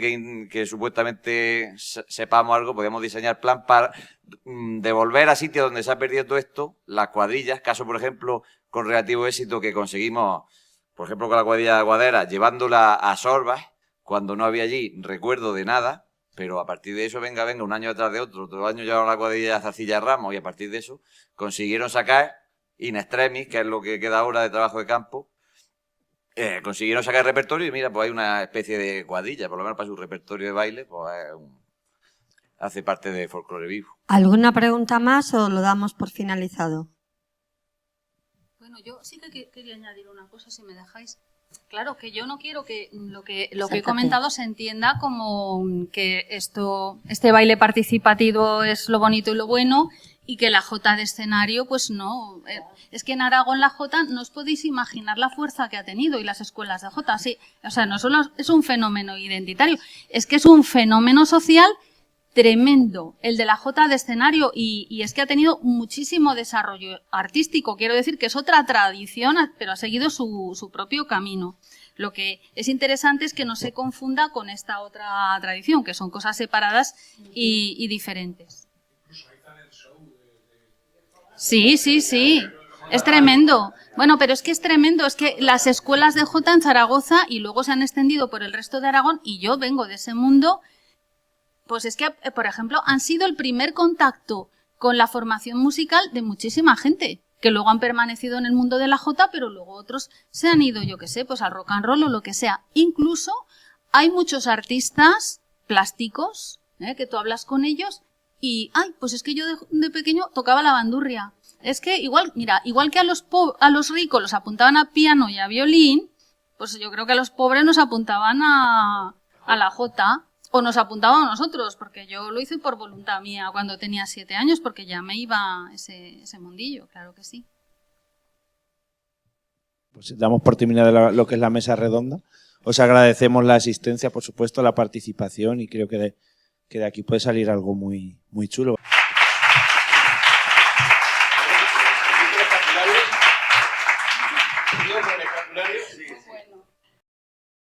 que supuestamente sepamos algo, podemos diseñar plan para devolver a sitios donde se ha perdido todo esto, las cuadrillas, caso por ejemplo, con relativo éxito que conseguimos, por ejemplo con la cuadrilla de Aguadera, llevándola a Sorbas, cuando no había allí recuerdo de nada, pero a partir de eso, venga, un año detrás de otro año llevaron la cuadrilla a Zacilla Ramos y a partir de eso consiguieron sacar in extremis, que es lo que queda ahora de trabajo de campo, consiguieron sacar el repertorio y mira, pues hay una especie de cuadrilla, por lo menos para su repertorio de baile, pues hace parte de folclore vivo. ¿Alguna pregunta más o lo damos por finalizado? Bueno, yo sí que quería añadir una cosa, si me dejáis. Claro, que yo no quiero que lo que he comentado se entienda como que este baile participativo es lo bonito y lo bueno y que la jota de escenario, pues no. Es que en Aragón la jota no os podéis imaginar la fuerza que ha tenido y las escuelas de jota, sí. O sea, no solo es un fenómeno identitario, es que es un fenómeno social tremendo, el de la jota de escenario, y es que ha tenido muchísimo desarrollo artístico. Quiero decir que es otra tradición, pero ha seguido su propio camino. Lo que es interesante es que no se confunda con esta otra tradición, que son cosas separadas y diferentes. Sí. Es tremendo. Bueno, pero es que es tremendo. Es que las escuelas de jota en Zaragoza y luego se han extendido por el resto de Aragón, y yo vengo de ese mundo. Pues es que, por ejemplo, han sido el primer contacto con la formación musical de muchísima gente, que luego han permanecido en el mundo de la jota, pero luego otros se han ido, yo qué sé, pues al rock and roll o lo que sea. Incluso hay muchos artistas plásticos, que tú hablas con ellos y, pues es que yo de pequeño tocaba la bandurria. Es que igual que a los ricos los apuntaban a piano y a violín, pues yo creo que a los pobres nos apuntaban a la jota. O nos apuntaban a nosotros, porque yo lo hice por voluntad mía cuando tenía 7 años, porque ya me iba ese mundillo, claro que sí. Pues damos por terminada lo que es la mesa redonda. Os agradecemos la asistencia, por supuesto, la participación, y creo que de aquí puede salir algo muy, muy chulo.